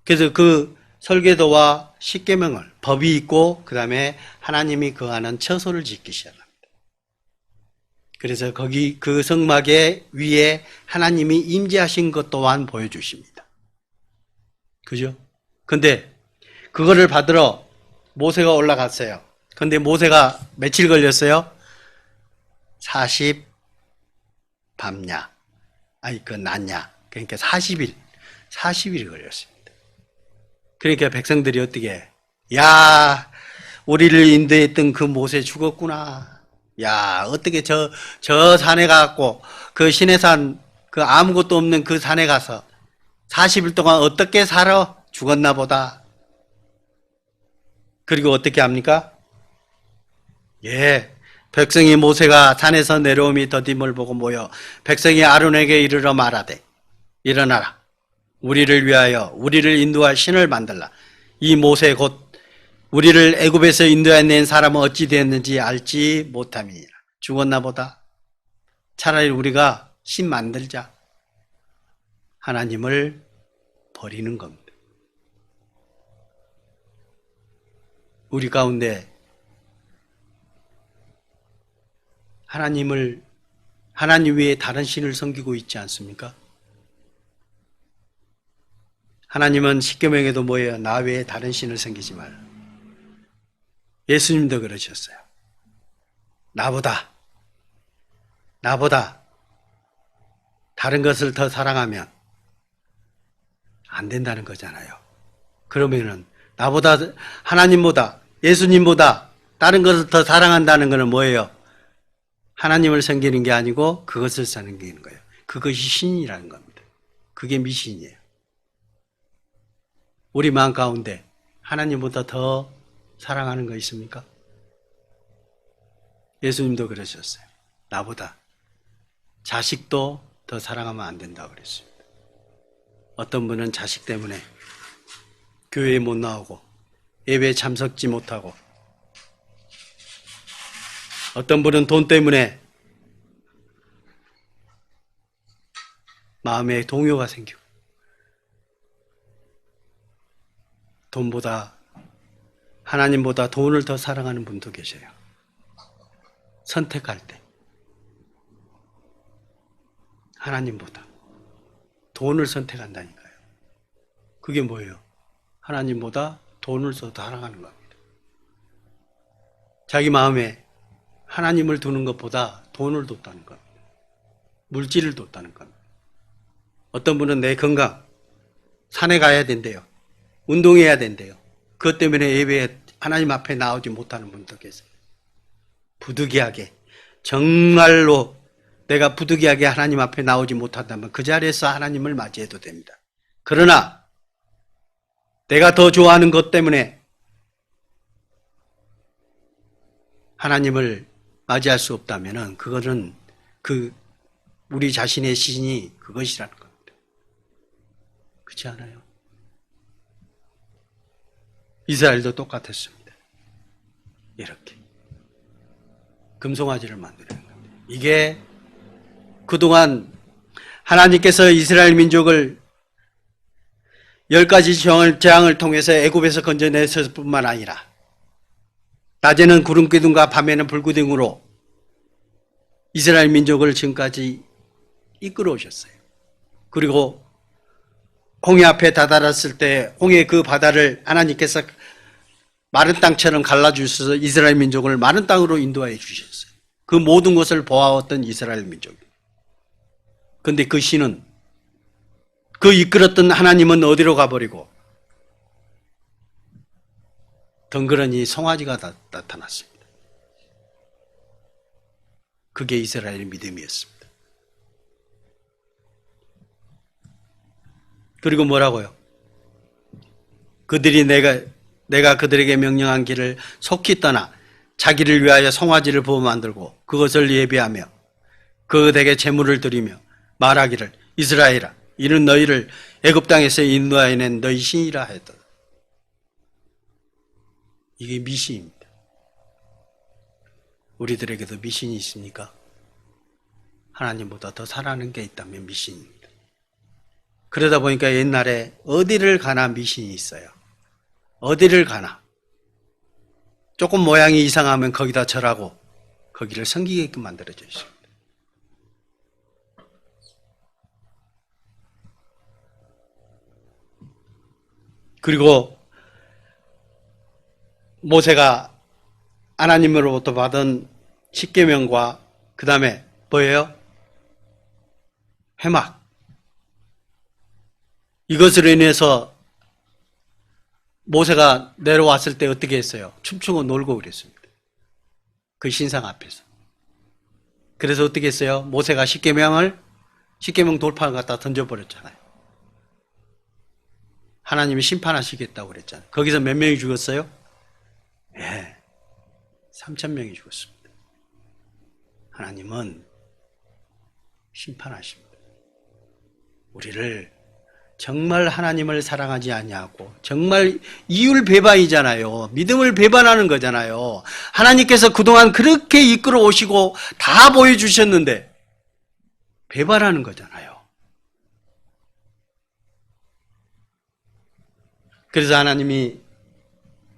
그래서 그 설계도와 십계명을 법이 있고 그 다음에 하나님이 거하는 처소를 짓기 시작합니다. 그래서 거기 그 성막의 위에 하나님이 임재하신 것 또한 보여주십니다. 그죠? 근데 그거를 받으러 모세가 올라갔어요. 근데 모세가 며칠 걸렸어요? 40 밤냐, 낮냐. 그러니까 40일이 걸렸습니다. 그러니까 백성들이 어떻게, 야, 우리를 인도했던 그 모세 죽었구나. 야, 어떻게 저 산에 가갖고, 그 시내산, 그 아무것도 없는 그 산에 가서 40일 동안 어떻게 살아? 죽었나 보다. 그리고 어떻게 합니까? 예. 백성이 모세가 산에서 내려오미 더딤을 보고 모여 백성이 아론에게 이르러 말하되, 일어나라. 우리를 위하여 우리를 인도할 신을 만들라. 이 모세 곧 우리를 애굽에서 인도해낸 사람은 어찌 되었는지 알지 못함이니라. 죽었나 보다. 차라리 우리가 신 만들자. 하나님을 버리는 겁니다. 우리 가운데 하나님 외에 다른 신을 섬기고 있지 않습니까? 하나님은 십계명에도 뭐예요? 나 외에 다른 신을 섬기지 말라. 예수님도 그러셨어요. 나보다 다른 것을 더 사랑하면 안 된다는 거잖아요. 그러면은 나보다, 하나님보다, 예수님보다 다른 것을 더 사랑한다는 것은 뭐예요? 하나님을 섬기는 게 아니고 그것을 섬기는 거예요. 그것이 신이라는 겁니다. 그게 미신이에요. 우리 마음 가운데 하나님보다 더 사랑하는 거 있습니까? 예수님도 그러셨어요. 나보다 자식도 더 사랑하면 안 된다고 그랬습니다. 어떤 분은 자식 때문에 교회에 못 나오고 예배에 참석지 못하고, 어떤 분은 돈 때문에 마음에 동요가 생기고, 돈보다, 하나님보다 돈을 더 사랑하는 분도 계셔요. 선택할 때 하나님보다 돈을 선택한다니까요. 그게 뭐예요? 하나님보다 돈을 더 사랑하는 겁니다. 자기 마음에 하나님을 두는 것보다 돈을 뒀다는 겁니다. 물질을 뒀다는 겁니다. 어떤 분은 내 건강, 산에 가야 된대요. 운동해야 된대요. 그것 때문에 예배에 하나님 앞에 나오지 못하는 분도 계세요. 부득이하게, 정말로 내가 부득이하게 하나님 앞에 나오지 못한다면 그 자리에서 하나님을 맞이해도 됩니다. 그러나 내가 더 좋아하는 것 때문에 하나님을 맞이할 수 없다면 그거는 우리 자신의 신이 그것이라는 겁니다. 그렇지 않아요? 이스라엘도 똑같았습니다. 이렇게 금송아지를 만드는 겁니다. 이게 그동안 하나님께서 이스라엘 민족을 10가지 재앙을 통해서 애굽에서 건져냈을 뿐만 아니라 낮에는 구름기둥과 밤에는 불기둥으로 이스라엘 민족을 지금까지 이끌어 오셨어요. 그리고 홍해 앞에 다다랐을 때 홍해 그 바다를 하나님께서 마른 땅처럼 갈라주셔서 이스라엘 민족을 마른 땅으로 인도해 주셨어요. 그 모든 것을 보아왔던 이스라엘 민족. 그런데 그 신은, 그 이끌었던 하나님은 어디로 가버리고 덩그러니 송아지가 나타났습니다. 그게 이스라엘의 믿음이었습니다. 그리고 뭐라고요? 그들이 내가 그들에게 명령한 길을 속히 떠나 자기를 위하여 송아지를 부어 만들고 그것을 예배하며 그에게 제물을 드리며 말하기를, 이스라엘아, 이는 너희를 애굽 땅에서 인도하여 낸 너희 신이라 했다. 이게 미신입니다. 우리들에게도 미신이 있습니까? 하나님보다 더 사랑하는 게 있다면 미신입니다. 그러다 보니까 옛날에 어디를 가나 미신이 있어요. 어디를 가나 조금 모양이 이상하면 거기다 절하고 거기를 섬기게끔 만들어져 있습니다. 그리고 모세가 하나님으로부터 받은 십계명과 그 다음에 뭐예요? 회막. 이것으로 인해서 모세가 내려왔을 때 어떻게 했어요? 춤추고 놀고 그랬습니다. 그 신상 앞에서. 그래서 어떻게 했어요? 모세가 십계명 돌판을 갖다 던져버렸잖아요. 하나님이 심판하시겠다고 그랬잖아요. 거기서 몇 명이 죽었어요? 예, 3,000명이 죽었습니다. 하나님은 심판하십니다. 우리를 정말 하나님을 사랑하지 아니하고 정말 이율 배반이잖아요. 믿음을 배반하는 거잖아요. 하나님께서 그동안 그렇게 이끌어 오시고 다 보여주셨는데 배반하는 거잖아요. 그래서 하나님이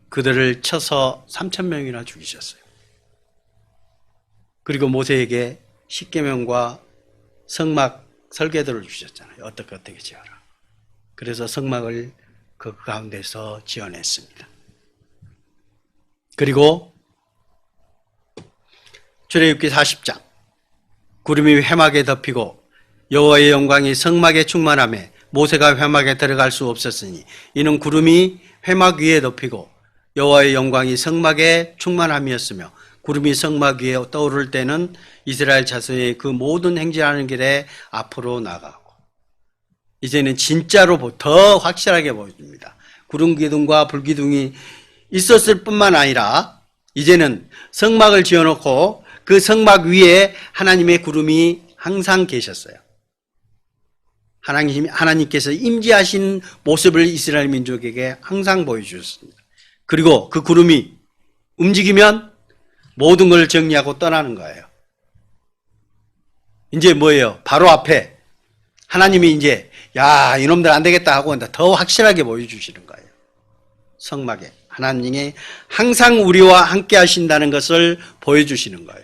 그들을 쳐서 3,000명이나 죽이셨어요. 그리고 모세에게 십계명과 성막 설계도를 주셨잖아요. 어떻게 지어라. 그래서 성막을 그 가운데서 지어냈습니다. 그리고 출애굽기 40장 구름이 회막에 덮이고 여호와의 영광이 성막에 충만하며 모세가 회막에 들어갈 수 없었으니 이는 구름이 회막 위에 덮이고 여호와의 영광이 성막에 충만함이었으며 구름이 성막 위에 떠오를 때는 이스라엘 자손의 그 모든 행진하는 길에 앞으로 나가고 이제는 진짜로 더 확실하게 보여줍니다. 구름 기둥과 불 기둥이 있었을 뿐만 아니라 이제는 성막을 지어놓고 그 성막 위에 하나님의 구름이 항상 계셨어요. 하나님께서 임재하신 모습을 이스라엘 민족에게 항상 보여주셨습니다. 그리고 그 구름이 움직이면 모든 걸 정리하고 떠나는 거예요. 이제 뭐예요? 바로 앞에 하나님이 이제 야 이놈들 안 되겠다 하고 더 확실하게 보여주시는 거예요. 성막에 하나님이 항상 우리와 함께 하신다는 것을 보여주시는 거예요.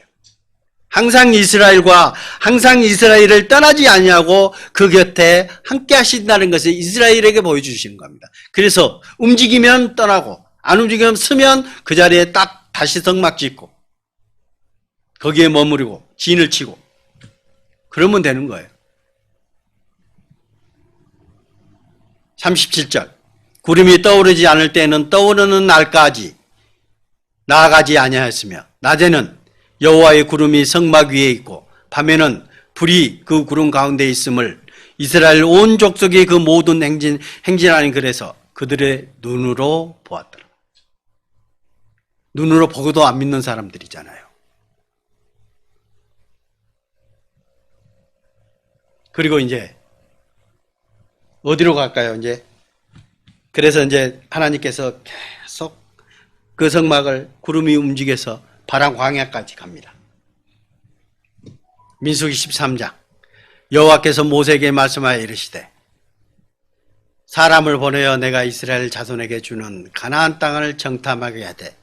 항상 이스라엘을 떠나지 아니하고 그 곁에 함께 하신다는 것을 이스라엘에게 보여주시는 겁니다. 그래서 움직이면 떠나고 안 움직이면 서면 그 자리에 딱 다시 성막 짓고 거기에 머무르고 진을 치고 그러면 되는 거예요. 37절 구름이 떠오르지 않을 때는 떠오르는 날까지 나아가지 아니하였으며 낮에는 여호와의 구름이 성막 위에 있고 밤에는 불이 그 구름 가운데 있음을 이스라엘 온 족속의 그 모든 행진하는 글에서 그들의 눈으로 보았더라. 눈으로 보고도 안 믿는 사람들이잖아요. 그리고 이제 어디로 갈까요? 이제 그래서 이제 하나님께서 계속 그 성막을 구름이 움직여서 바람 광야까지 갑니다. 민수기 13장 여호와께서 모세에게 말씀하여 이르시되 사람을 보내어 내가 이스라엘 자손에게 주는 가나안 땅을 정탐하게 하되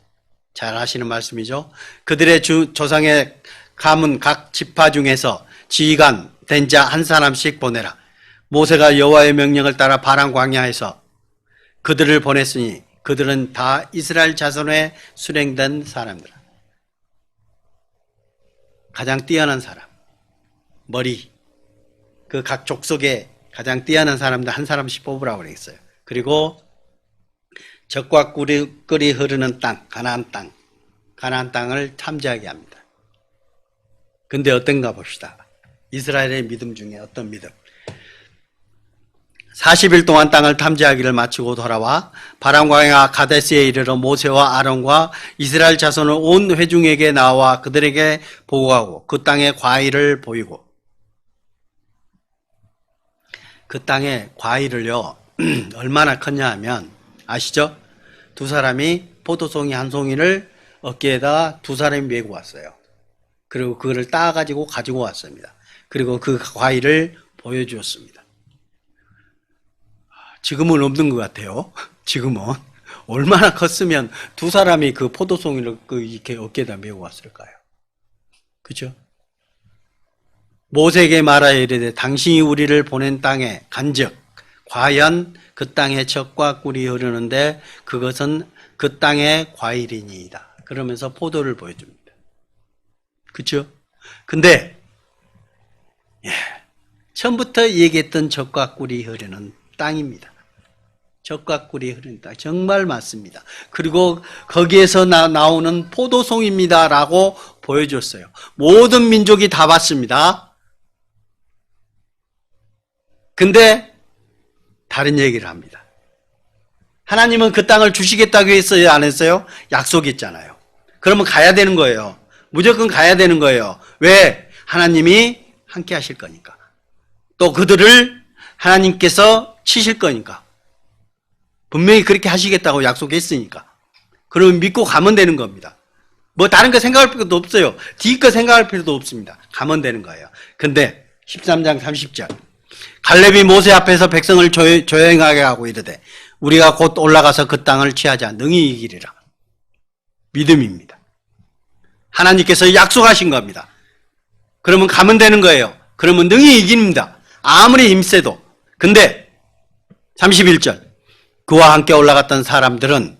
잘 하시는 말씀이죠. 그들의 조상의 가문 각 지파 중에서 지휘관 된 자 한 사람씩 보내라. 모세가 여호와의 명령을 따라 바람 광야에서 그들을 보냈으니 그들은 다 이스라엘 자손에 수령된 사람들. 가장 뛰어난 사람, 머리, 그 각 족속에 가장 뛰어난 사람들 한 사람씩 뽑으라고 그랬어요. 그리고 젖과 꿀이 흐르는 땅, 가나안 땅을 탐지하게 합니다. 근데 어떤가 봅시다. 이스라엘의 믿음 중에 어떤 믿음? 40일 동안 땅을 탐지하기를 마치고 돌아와 바람광야 가데스에 이르러 모세와 아론과 이스라엘 자손을 온 회중에게 나와 그들에게 보고하고 그 땅의 과일을 보이고 그 땅의 과일을요 얼마나 컸냐 하면 아시죠? 두 사람이 포도송이 한 송이를 어깨에다 두 사람이 메고 왔어요. 그리고 그거를 따가지고 가지고 왔습니다. 그리고 그 과일을 보여주었습니다. 지금은 없는 것 같아요. 지금은 얼마나 컸으면 두 사람이 그 포도송이를 이렇게 어깨에다 메고 왔을까요? 그죠? 모세에게 말하여 이르되 당신이 우리를 보낸 땅에 간즉 과연 그 땅에 젖과 꿀이 흐르는데 그것은 그 땅의 과일이니이다. 그러면서 포도를 보여줍니다. 그렇죠? 근데 처음부터 얘기했던 젖과 꿀이 흐르는 땅입니다. 젖과 꿀이 흐르는 땅. 정말 맞습니다. 그리고 거기에서 나오는 포도송입니다 라고 보여줬어요. 모든 민족이 다 봤습니다. 근데 다른 얘기를 합니다. 하나님은 그 땅을 주시겠다고 했어요? 안 했어요? 약속했잖아요. 그러면 가야 되는 거예요. 무조건 가야 되는 거예요. 왜? 하나님이 함께 하실 거니까. 또 그들을 하나님께서 치실 거니까. 분명히 그렇게 하시겠다고 약속했으니까. 그러면 믿고 가면 되는 겁니다. 뭐 다른 거 생각할 필요도 없어요. 뒤 거 생각할 필요도 없습니다. 가면 되는 거예요. 근데 13장 30절 갈렙이 모세 앞에서 백성을 조용하게 하고 이르되 우리가 곧 올라가서 그 땅을 취하자 능히 이기리라. 믿음입니다. 하나님께서 약속하신 겁니다. 그러면 가면 되는 거예요. 그러면 능히 이깁니다. 아무리 힘세도. 근데 31절 그와 함께 올라갔던 사람들은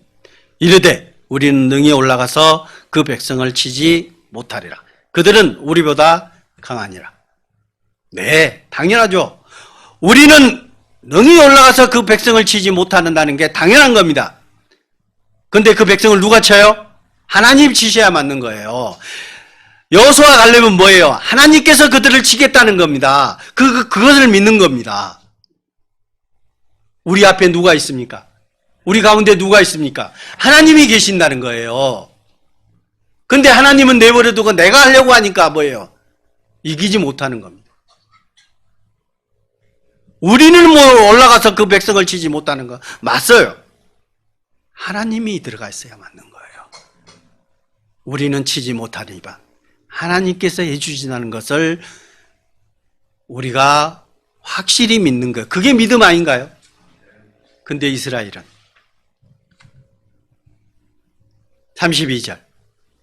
이르되 우리는 능히 올라가서 그 백성을 치지 못하리라. 그들은 우리보다 강하니라. 네, 당연하죠. 우리는 능히 올라가서 그 백성을 치지 못한다는 게 당연한 겁니다. 근데 그 백성을 누가 쳐요? 하나님 치셔야 맞는 거예요. 여호수아 갈렙은 뭐예요? 하나님께서 그들을 치겠다는 겁니다. 그것을 믿는 겁니다. 우리 앞에 누가 있습니까? 우리 가운데 누가 있습니까? 하나님이 계신다는 거예요. 근데 하나님은 내버려 두고 내가 하려고 하니까 뭐예요? 이기지 못하는 겁니다. 우리는 뭐 올라가서 그 백성을 치지 못하는 거 맞어요. 하나님이 들어가 있어야 맞는 거예요. 우리는 치지 못하리바 하나님께서 해주신다는 것을 우리가 확실히 믿는 거예요. 그게 믿음 아닌가요? 근데 이스라엘은 32절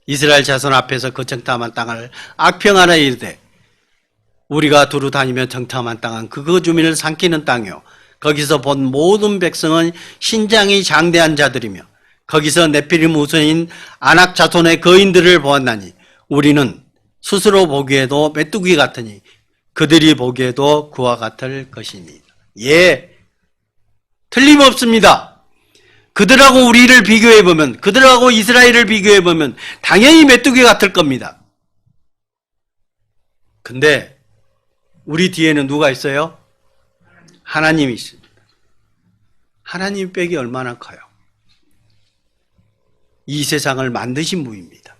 이스라엘 자손 앞에서 그 정탐한 땅을 악평하라 이르되 우리가 두루 다니며 정탐한 땅은 그 주민을 삼키는 땅이요 거기서 본 모든 백성은 신장이 장대한 자들이며 거기서 네피림 우선인 아낙 자손의 거인들을 보았나니 우리는 스스로 보기에도 메뚜기 같으니 그들이 보기에도 그와 같을 것이니. 예, 틀림없습니다. 그들하고 우리를 비교해보면, 그들하고 이스라엘을 비교해보면 당연히 메뚜기 같을 겁니다. 근데 우리 뒤에는 누가 있어요? 하나님이 있습니다. 하나님 빽이 얼마나 커요? 이 세상을 만드신 분입니다.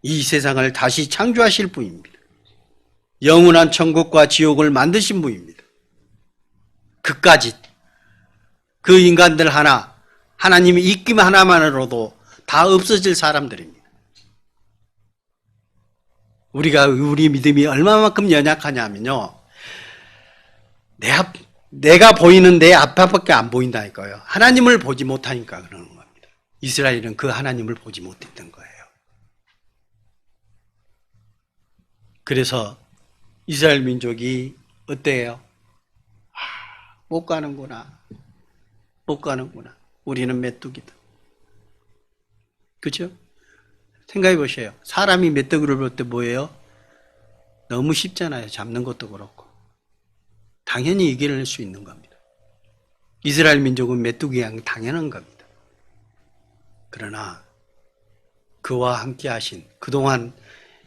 이 세상을 다시 창조하실 분입니다. 영원한 천국과 지옥을 만드신 분입니다. 그까지 그 인간들 하나님의 입김 하나만으로도 다 없어질 사람들입니다. 우리 믿음이 얼마만큼 연약하냐면요. 내가 보이는 내 앞밖에 안 보인다니까요. 하나님을 보지 못하니까 그러는 겁니다. 이스라엘은 그 하나님을 보지 못했던 거예요. 그래서 이스라엘 민족이 어때요? 못 가는구나. 못 가는구나. 우리는 메뚜기다. 그렇죠? 생각해 보세요. 사람이 메뚜기를 볼 때 뭐예요? 너무 쉽잖아요. 잡는 것도 그렇고. 당연히 이겨낼 수 있는 겁니다. 이스라엘 민족은 메뚜기가 당연한 겁니다. 그러나 그와 함께 하신 그동안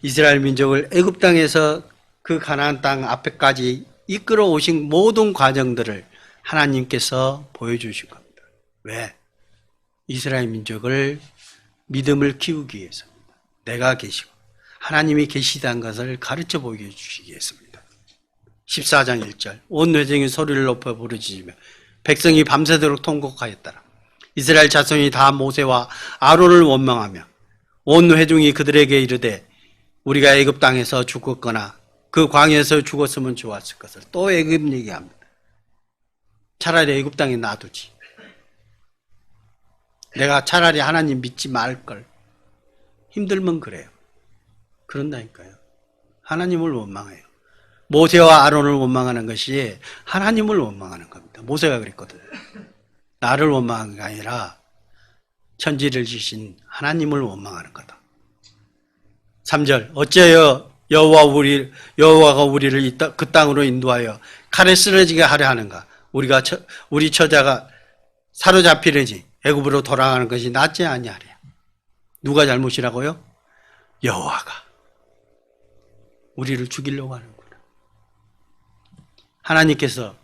이스라엘 민족을 애굽 땅에서 그 가나안 땅 앞에까지 이끌어 오신 모든 과정들을 하나님께서 보여주신 겁니다. 왜? 이스라엘 민족을 믿음을 키우기 위해서입니다. 내가 계시고 하나님이 계시다는 것을 가르쳐 보여주시기 위해서입니다. 14장 1절 온 회중이 소리를 높여 부르짖으며 백성이 밤새도록 통곡하였더라. 이스라엘 자손이 다 모세와 아론을 원망하며 온 회중이 그들에게 이르되 우리가 애굽 땅에서 죽었거나 그 광야에서 죽었으면 좋았을 것을. 또 애굽 얘기합니다. 차라리 애굽 땅에 놔두지. 내가 차라리 하나님 믿지 말걸. 힘들면 그래요. 그런다니까요. 하나님을 원망해요. 모세와 아론을 원망하는 것이 하나님을 원망하는 겁니다. 모세가 그랬거든요. 나를 원망하는 게 아니라 천지를 지신 하나님을 원망하는 거다. 3절 어째여 여호와가 우리를 그 땅으로 인도하여 칼에 쓰러지게 하려 하는가? 우리 처자가 사로잡히려지 애굽으로 돌아가는 것이 낫지 아니하랴. 누가 잘못이라고요? 여호와가 우리를 죽이려고 하는구나. 하나님께서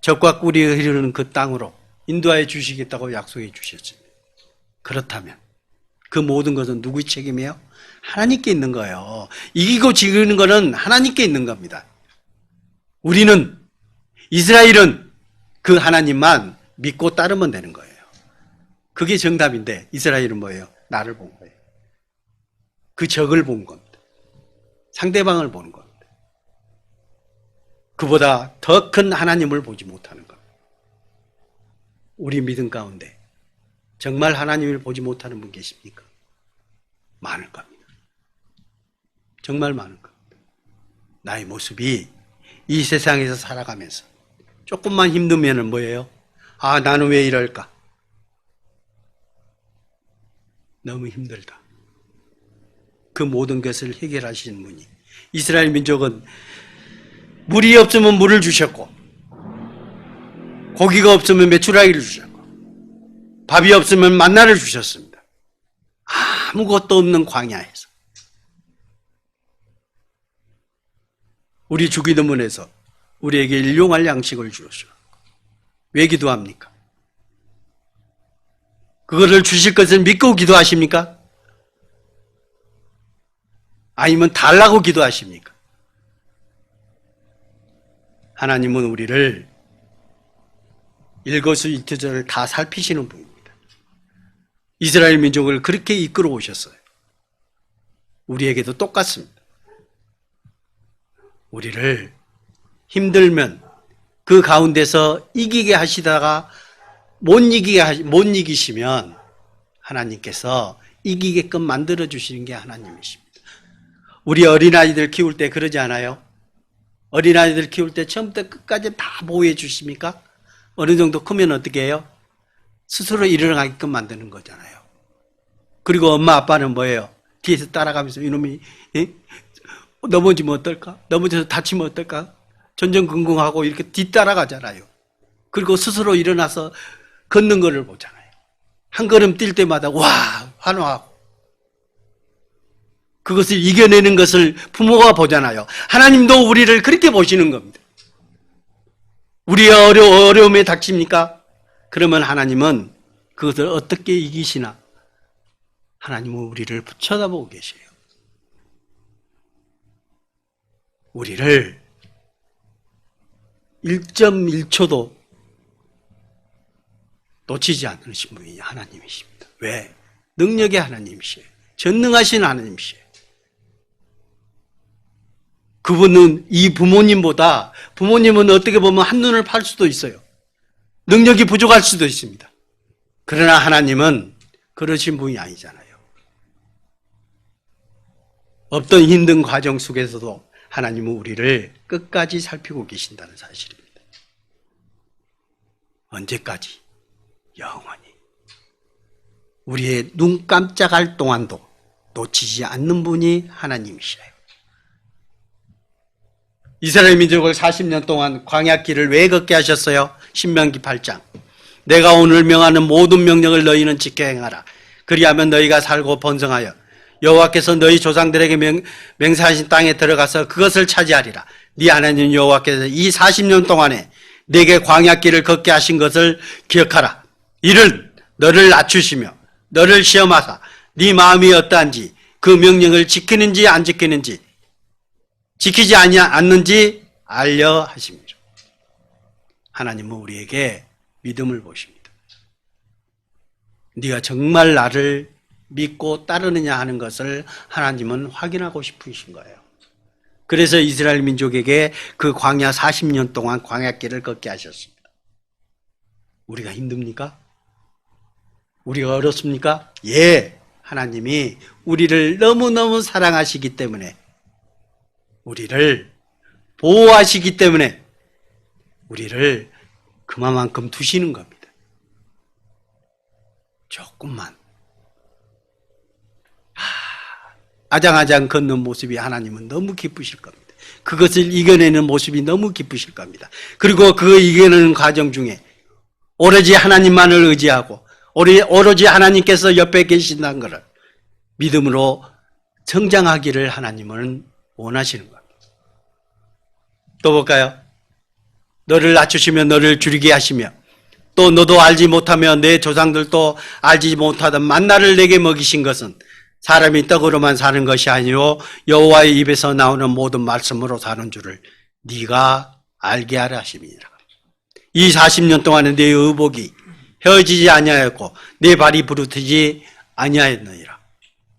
적과 꿀이 흐르는 그 땅으로 인도하여 주시겠다고 약속해 주셨습니다. 그렇다면 그 모든 것은 누구의 책임이에요? 하나님께 있는 거예요. 이기고 지는 것은 하나님께 있는 겁니다. 우리는, 이스라엘은 그 하나님만 믿고 따르면 되는 거예요. 그게 정답인데 이스라엘은 뭐예요? 나를 본 거예요. 그 적을 본 겁니다. 상대방을 보는 겁니다. 그보다 더 큰 하나님을 보지 못하는 겁니다. 우리 믿음 가운데 정말 하나님을 보지 못하는 분 계십니까? 많을 겁니다. 정말 많을 겁니다. 나의 모습이 이 세상에서 살아가면서 조금만 힘들면은 뭐예요? 아, 나는 왜 이럴까? 너무 힘들다. 그 모든 것을 해결하시는 분이, 이스라엘 민족은 물이 없으면 물을 주셨고, 고기가 없으면 메추라기를 주셨고, 밥이 없으면 만나를 주셨습니다. 아무것도 없는 광야에서 우리 주기도문에서 우리에게 일용할 양식을 주셨어요. 왜 기도합니까? 그거를 주실 것을 믿고 기도하십니까? 아니면 달라고 기도하십니까? 하나님은 우리를 일거수일투족을 다 살피시는 분입니다. 이스라엘 민족을 그렇게 이끌어 오셨어요. 우리에게도 똑같습니다. 우리를 힘들면 그 가운데서 이기게 하시다가 못 이기시면 하나님께서 이기게끔 만들어 주시는 게 하나님이십니다. 우리 어린아이들 키울 때 그러지 않아요? 어린아이들 키울 때 처음부터 끝까지 다 보호해 주십니까? 어느 정도 크면 어떻게 해요? 스스로 일어나게끔 만드는 거잖아요. 그리고 엄마 아빠는 뭐예요? 뒤에서 따라가면서 이놈이 넘어지면 어떨까? 넘어져서 다치면 어떨까? 전전긍긍하고 이렇게 뒤따라가잖아요. 그리고 스스로 일어나서 걷는 거를 보잖아요. 한 걸음 뛸 때마다 와 환호하고 그것을 이겨내는 것을 부모가 보잖아요. 하나님도 우리를 그렇게 보시는 겁니다. 우리의 어려움에 닥칩니까? 그러면 하나님은 그것을 어떻게 이기시나? 하나님은 우리를 쳐다보고 계세요. 우리를 1.1초도 놓치지 않으신 분이 하나님이십니다. 왜? 능력의 하나님이시에요. 전능하신 하나님이시에요. 그분은 이 부모님보다, 부모님은 어떻게 보면 한눈을 팔 수도 있어요. 능력이 부족할 수도 있습니다. 그러나 하나님은 그러신 분이 아니잖아요. 어떤 힘든 과정 속에서도 하나님은 우리를 끝까지 살피고 계신다는 사실입니다. 언제까지? 영원히. 우리의 눈 깜짝할 동안도 놓치지 않는 분이 하나님이시래요. 이스라엘 민족을 40년 동안 광야길을 왜 걷게 하셨어요? 신명기 8장. 내가 오늘 명하는 모든 명령을 너희는 지켜 행하라. 그리하면 너희가 살고 번성하여 여호와께서 너희 조상들에게 맹세하신 땅에 들어가서 그것을 차지하리라. 네 하나님 여호와께서 이 40년 동안에 내게 광야길을 걷게 하신 것을 기억하라. 이를 너를 낮추시며 너를 시험하사 네 마음이 어떠한지 그 명령을 지키는지 안 지키는지 지키지 않는지 알려 하십니다. 하나님은 우리에게 믿음을 보십니다. 네가 정말 나를 믿고 따르느냐 하는 것을 하나님은 확인하고 싶으신 거예요. 그래서 이스라엘 민족에게 그 광야 40년 동안 광야길을 걷게 하셨습니다. 우리가 힘듭니까? 우리가 어렵습니까? 예, 하나님이 우리를 너무너무 사랑하시기 때문에, 우리를 보호하시기 때문에 우리를 그만큼 두시는 겁니다. 조금만 아장아장 걷는 모습이 하나님은 너무 기쁘실 겁니다. 그것을 이겨내는 모습이 너무 기쁘실 겁니다. 그리고 그 이겨내는 과정 중에 오로지 하나님만을 의지하고 오로지 하나님께서 옆에 계신다는 것을 믿음으로 성장하기를 하나님은 원하시는 겁니다. 또 볼까요? 너를 낮추시며 너를 줄이게 하시며 또 너도 알지 못하며 내 조상들도 알지 못하던 만나를 내게 먹이신 것은 사람이 떡으로만 사는 것이 아니요 여호와의 입에서 나오는 모든 말씀으로 사는 줄을 네가 알게 하라 하심이니라. 이 40년 동안은 내 의복이 헤어지지 아니하였고 내 발이 부르트지 아니하였느니라.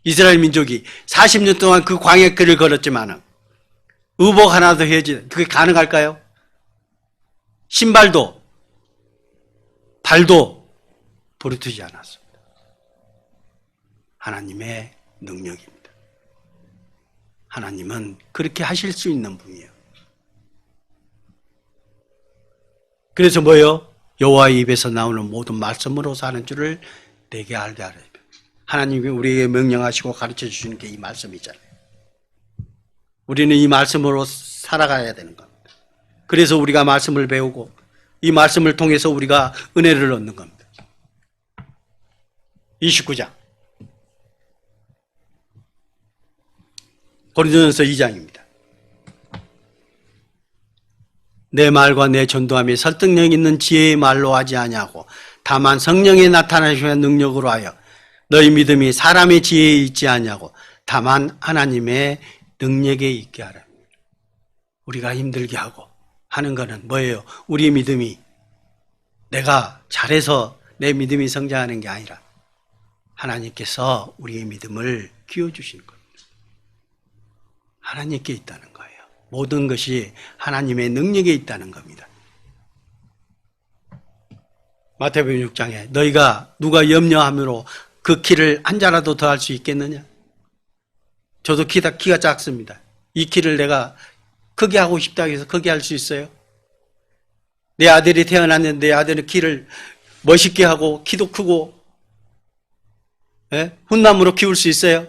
이스라엘 민족이 40년 동안 그 광야길을 걸었지만 의복 하나도 헤어지지, 그게 가능할까요? 신발도 발도 부르트지 않았습니다. 하나님의 능력입니다. 하나님은 그렇게 하실 수 있는 분이에요. 그래서 뭐예요? 여호와의 입에서 나오는 모든 말씀으로 사는 줄을 내게 알게 하라. 하나님이 우리에게 명령하시고 가르쳐 주시는 게 이 말씀이잖아요. 우리는 이 말씀으로 살아가야 되는 겁니다. 그래서 우리가 말씀을 배우고 이 말씀을 통해서 우리가 은혜를 얻는 겁니다. 29장 고린도전서 2장입니다. 내 말과 내 전도함이 설득력 있는 지혜의 말로 하지 아니하고 다만 성령의 나타나시는 능력으로 하여 너희 믿음이 사람의 지혜에 있지 아니하고 다만 하나님의 능력에 있게 하라. 우리가 힘들게 하고 하는 것은 뭐예요? 우리의 믿음이 내가 잘해서 내 믿음이 성장하는 게 아니라 하나님께서 우리의 믿음을 키워주시는 겁니다. 하나님께 있다는 거예요. 모든 것이 하나님의 능력에 있다는 겁니다. 마태복음 6장에 너희가 누가 염려함으로 그 키를 한 자라도 더 할 수 있겠느냐? 저도 키가 작습니다. 이 키를 내가 크게 하고 싶다고 해서 크게 할 수 있어요? 내 아들이 태어났는데 내 아들은 키를 멋있게 하고 키도 크고 훈남으로 키울 수 있어요?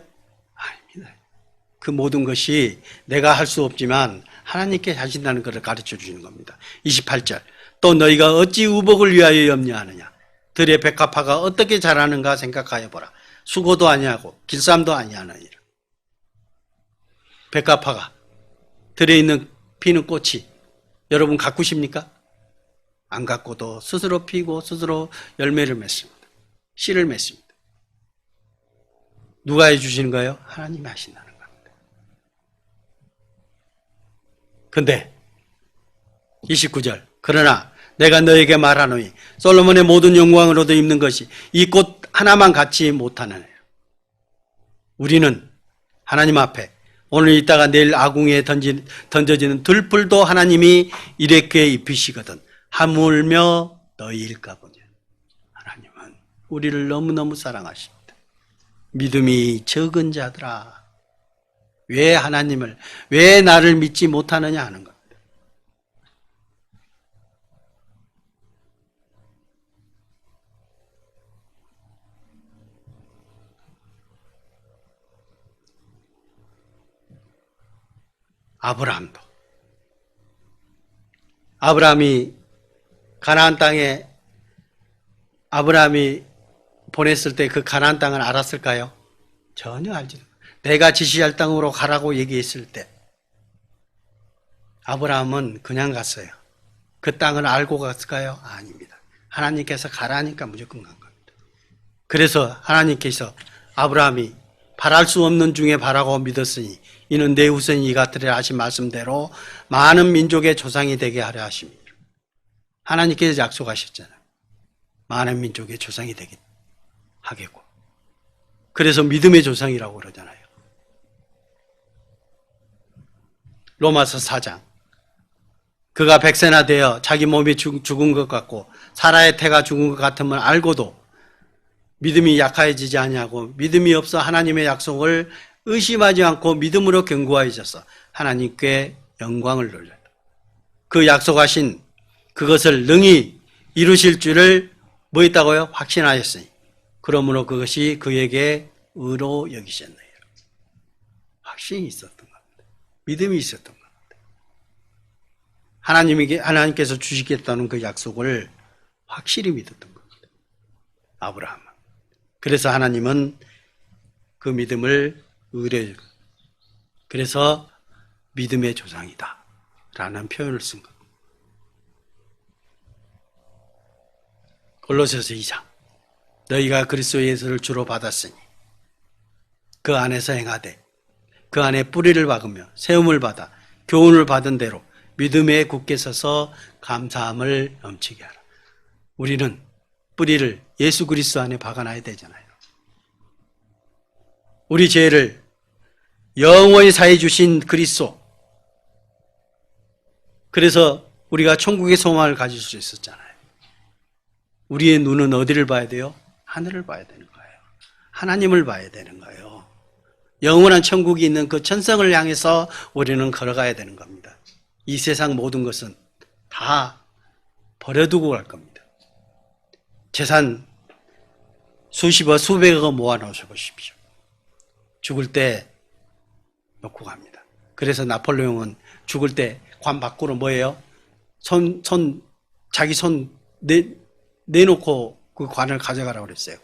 아닙니다. 그 모든 것이 내가 할 수 없지만 하나님께 하신다는 것을 가르쳐 주시는 겁니다. 28절 또 너희가 어찌 우복을 위하여 염려하느냐? 들의 백합화가 어떻게 자라는가 생각하여 보라. 수고도 아니하고 길쌈도 아니하느니라. 백합화가 들에 있는 피는 꽃이 여러분 가꾸십니까? 안 가꾸도 스스로 피고 스스로 열매를 맺습니다. 씨를 맺습니다. 누가 해주시는 거예요? 하나님이 하신다는 겁니다. 근데 29절 그러나 내가 너에게 말하노니 솔로몬의 모든 영광으로도 입는 것이 이 꽃 하나만 갖지 못하느니라. 우리는 하나님 앞에 오늘 있다가 내일 아궁이에 던져지는 들풀도 하나님이 이렇게 입히시거든 하물며 너희일까 보냐. 하나님은 우리를 너무너무 사랑하십니다. 믿음이 적은 자들아 왜 나를 믿지 못하느냐 하는 겁니다. 아브라함이 가나안 땅에 아브라함이 보냈을 때 그 가나안 땅을 알았을까요? 전혀 알지 못해요. 내가 지시할 땅으로 가라고 얘기했을 때 아브라함은 그냥 갔어요. 그 땅을 알고 갔을까요? 아닙니다. 하나님께서 가라니까 무조건 간 겁니다. 그래서 하나님께서 아브라함이 바랄 수 없는 중에 바라고 믿었으니 이는 내 후손이 이 같으리라 하신 말씀대로 많은 민족의 조상이 되게 하려 하십니다. 하나님께서 약속하셨잖아요. 많은 민족의 조상이 되게 하겠고. 그래서 믿음의 조상이라고 그러잖아요. 로마서 4장. 그가 백세나 되어 자기 몸이 죽은 것 같고 사라의 태가 죽은 것 같음을 알고도 믿음이 약해지지 아니하고 믿음이 없어 하나님의 약속을 의심하지 않고 믿음으로 견고해져서 하나님께 영광을 돌렸다. 그 약속하신 그것을 능히 이루실 줄을 뭐 있다고요? 확신하였으니 그러므로 그것이 그에게 의로 여기셨네요. 확신이 있었던 겁니다. 믿음이 있었던 겁니다. 하나님께서 주시겠다는 그 약속을 확실히 믿었던 겁니다. 아브라함은. 그래서 하나님은 그 믿음을 의뢰해 주고, 그래서 믿음의 조상이다 라는 표현을 쓴 겁니다. 골로새서 2장, 너희가 그리스도 예수를 주로 받았으니 그 안에서 행하되 그 안에 뿌리를 박으며 세움을 받아 교훈을 받은 대로 믿음에 굳게 서서 감사함을 넘치게 하라. 우리는 뿌리를 예수 그리스도 안에 박아놔야 되잖아요. 우리 죄를 영원히 사해 주신 그리스도, 그래서 우리가 천국의 소망을 가질 수 있었잖아요. 우리의 눈은 어디를 봐야 돼요? 하늘을 봐야 되는 거예요. 하나님을 봐야 되는 거예요. 영원한 천국이 있는 그 천성을 향해서 우리는 걸어가야 되는 겁니다. 이 세상 모든 것은 다 버려두고 갈 겁니다. 재산 수십억, 수백억 모아 놓으셔 보십시오. 죽을 때 놓고 갑니다. 그래서 나폴레옹은 죽을 때 관 밖으로 뭐예요? 자기 손 내놓고 그 관을 가져가라고 그랬어요.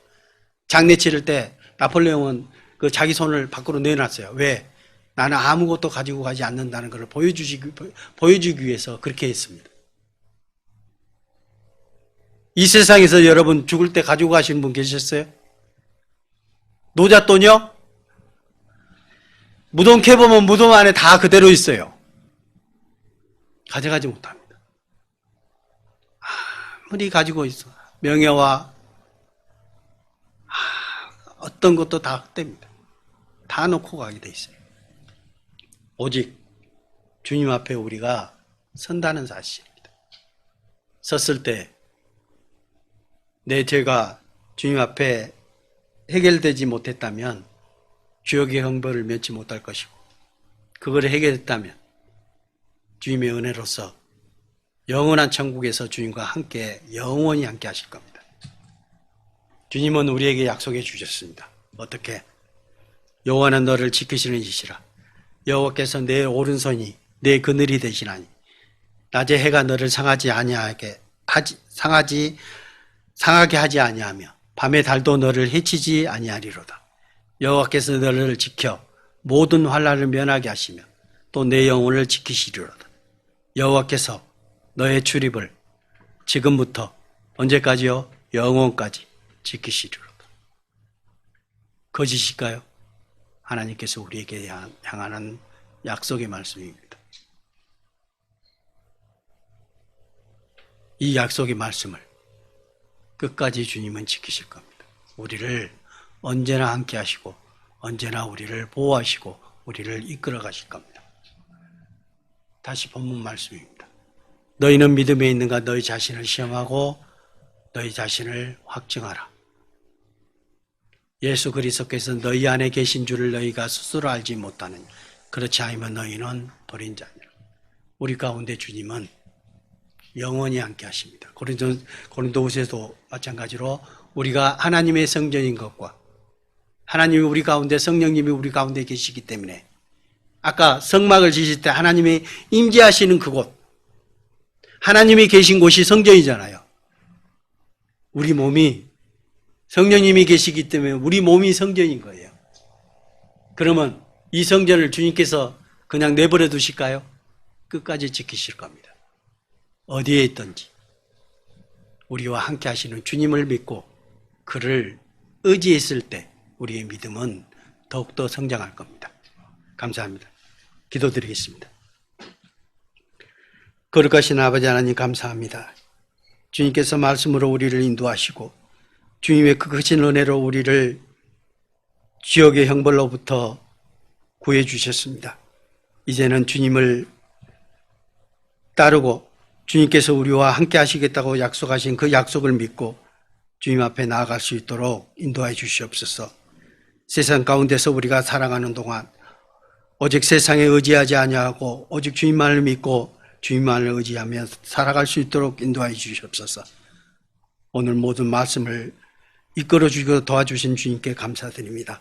장례 치를 때 나폴레옹은 그 자기 손을 밖으로 내놨어요. 왜? 나는 아무것도 가지고 가지 않는다는 것을 보여주기 위해서 그렇게 했습니다. 이 세상에서 여러분 죽을 때 가지고 가시는 분 계셨어요? 노잣돈이요? 무덤 캐보면 무덤 안에 다 그대로 있어요. 가져가지 못합니다. 아무리 가지고 있어 명예와 어떤 것도 다 헛됩니다. 다 놓고 가게 돼 있어요. 오직 주님 앞에 우리가 선다는 사실입니다. 섰을 때 내 죄가 주님 앞에 해결되지 못했다면 주역의 형벌을 면치 못할 것이고, 그걸 해결했다면 주님의 은혜로서 영원한 천국에서 주님과 함께 영원히 함께 하실 겁니다. 주님은 우리에게 약속해 주셨습니다. 어떻게? 여호와는 너를 지키시는 이시라. 여호와께서 내 오른손이 내 그늘이 되시나니 낮에 해가 너를 상하게 하지 아니하며 밤에 달도 너를 해치지 아니하리로다. 여호와께서 너를 지켜 모든 환난을 면하게 하시며 또 내 영혼을 지키시리로다. 여호와께서 너의 출입을 지금부터 언제까지요? 영원까지 지키시리로다. 거짓일까요? 하나님께서 우리에게 향하는 약속의 말씀입니다. 이 약속의 말씀을 끝까지 주님은 지키실 겁니다. 우리를 언제나 함께 하시고 언제나 우리를 보호하시고 우리를 이끌어 가실 겁니다. 다시 본문 말씀입니다. 너희는 믿음에 있는가? 너희 자신을 시험하고 너희 자신을 확증하라. 예수 그리스도께서 너희 안에 계신 줄을 너희가 스스로 알지 못하느냐. 그렇지 않으면 너희는 버린 자니라. 우리 가운데 주님은 영원히 함께 하십니다. 고린도후서에도 마찬가지로 우리가 하나님의 성전인 것과 하나님이 우리 가운데, 성령님이 우리 가운데 계시기 때문에, 아까 성막을 지실 때 하나님이 임재하시는 그곳, 하나님이 계신 곳이 성전이잖아요. 우리 몸이 성령님이 계시기 때문에 우리 몸이 성전인 거예요. 그러면 이 성전을 주님께서 그냥 내버려 두실까요? 끝까지 지키실 겁니다. 어디에 있든지 우리와 함께 하시는 주님을 믿고 그를 의지했을 때 우리의 믿음은 더욱더 성장할 겁니다. 감사합니다. 기도드리겠습니다. 거룩하신 아버지 하나님, 감사합니다. 주님께서 말씀으로 우리를 인도하시고 주님의 그 크신 은혜로 우리를 지옥의 형벌로부터 구해 주셨습니다. 이제는 주님을 따르고 주님께서 우리와 함께 하시겠다고 약속하신 그 약속을 믿고 주님 앞에 나아갈 수 있도록 인도해 주시옵소서. 세상 가운데서 우리가 살아가는 동안 오직 세상에 의지하지 아니하고 오직 주님만을 믿고 주님만을 의지하며 살아갈 수 있도록 인도해 주시옵소서. 오늘 모든 말씀을 이끌어 주시고 도와주신 주님께 감사드립니다.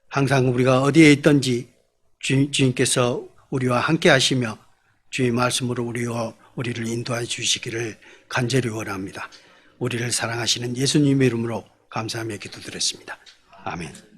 항상 우리가 어디에 있든지 주님께서 우리와 함께 하시며 주의 말씀으로 우리를 인도해 주시기를 간절히 원합니다. 우리를 사랑하시는 예수님의 이름으로 감사하며 기도드렸습니다. 아멘.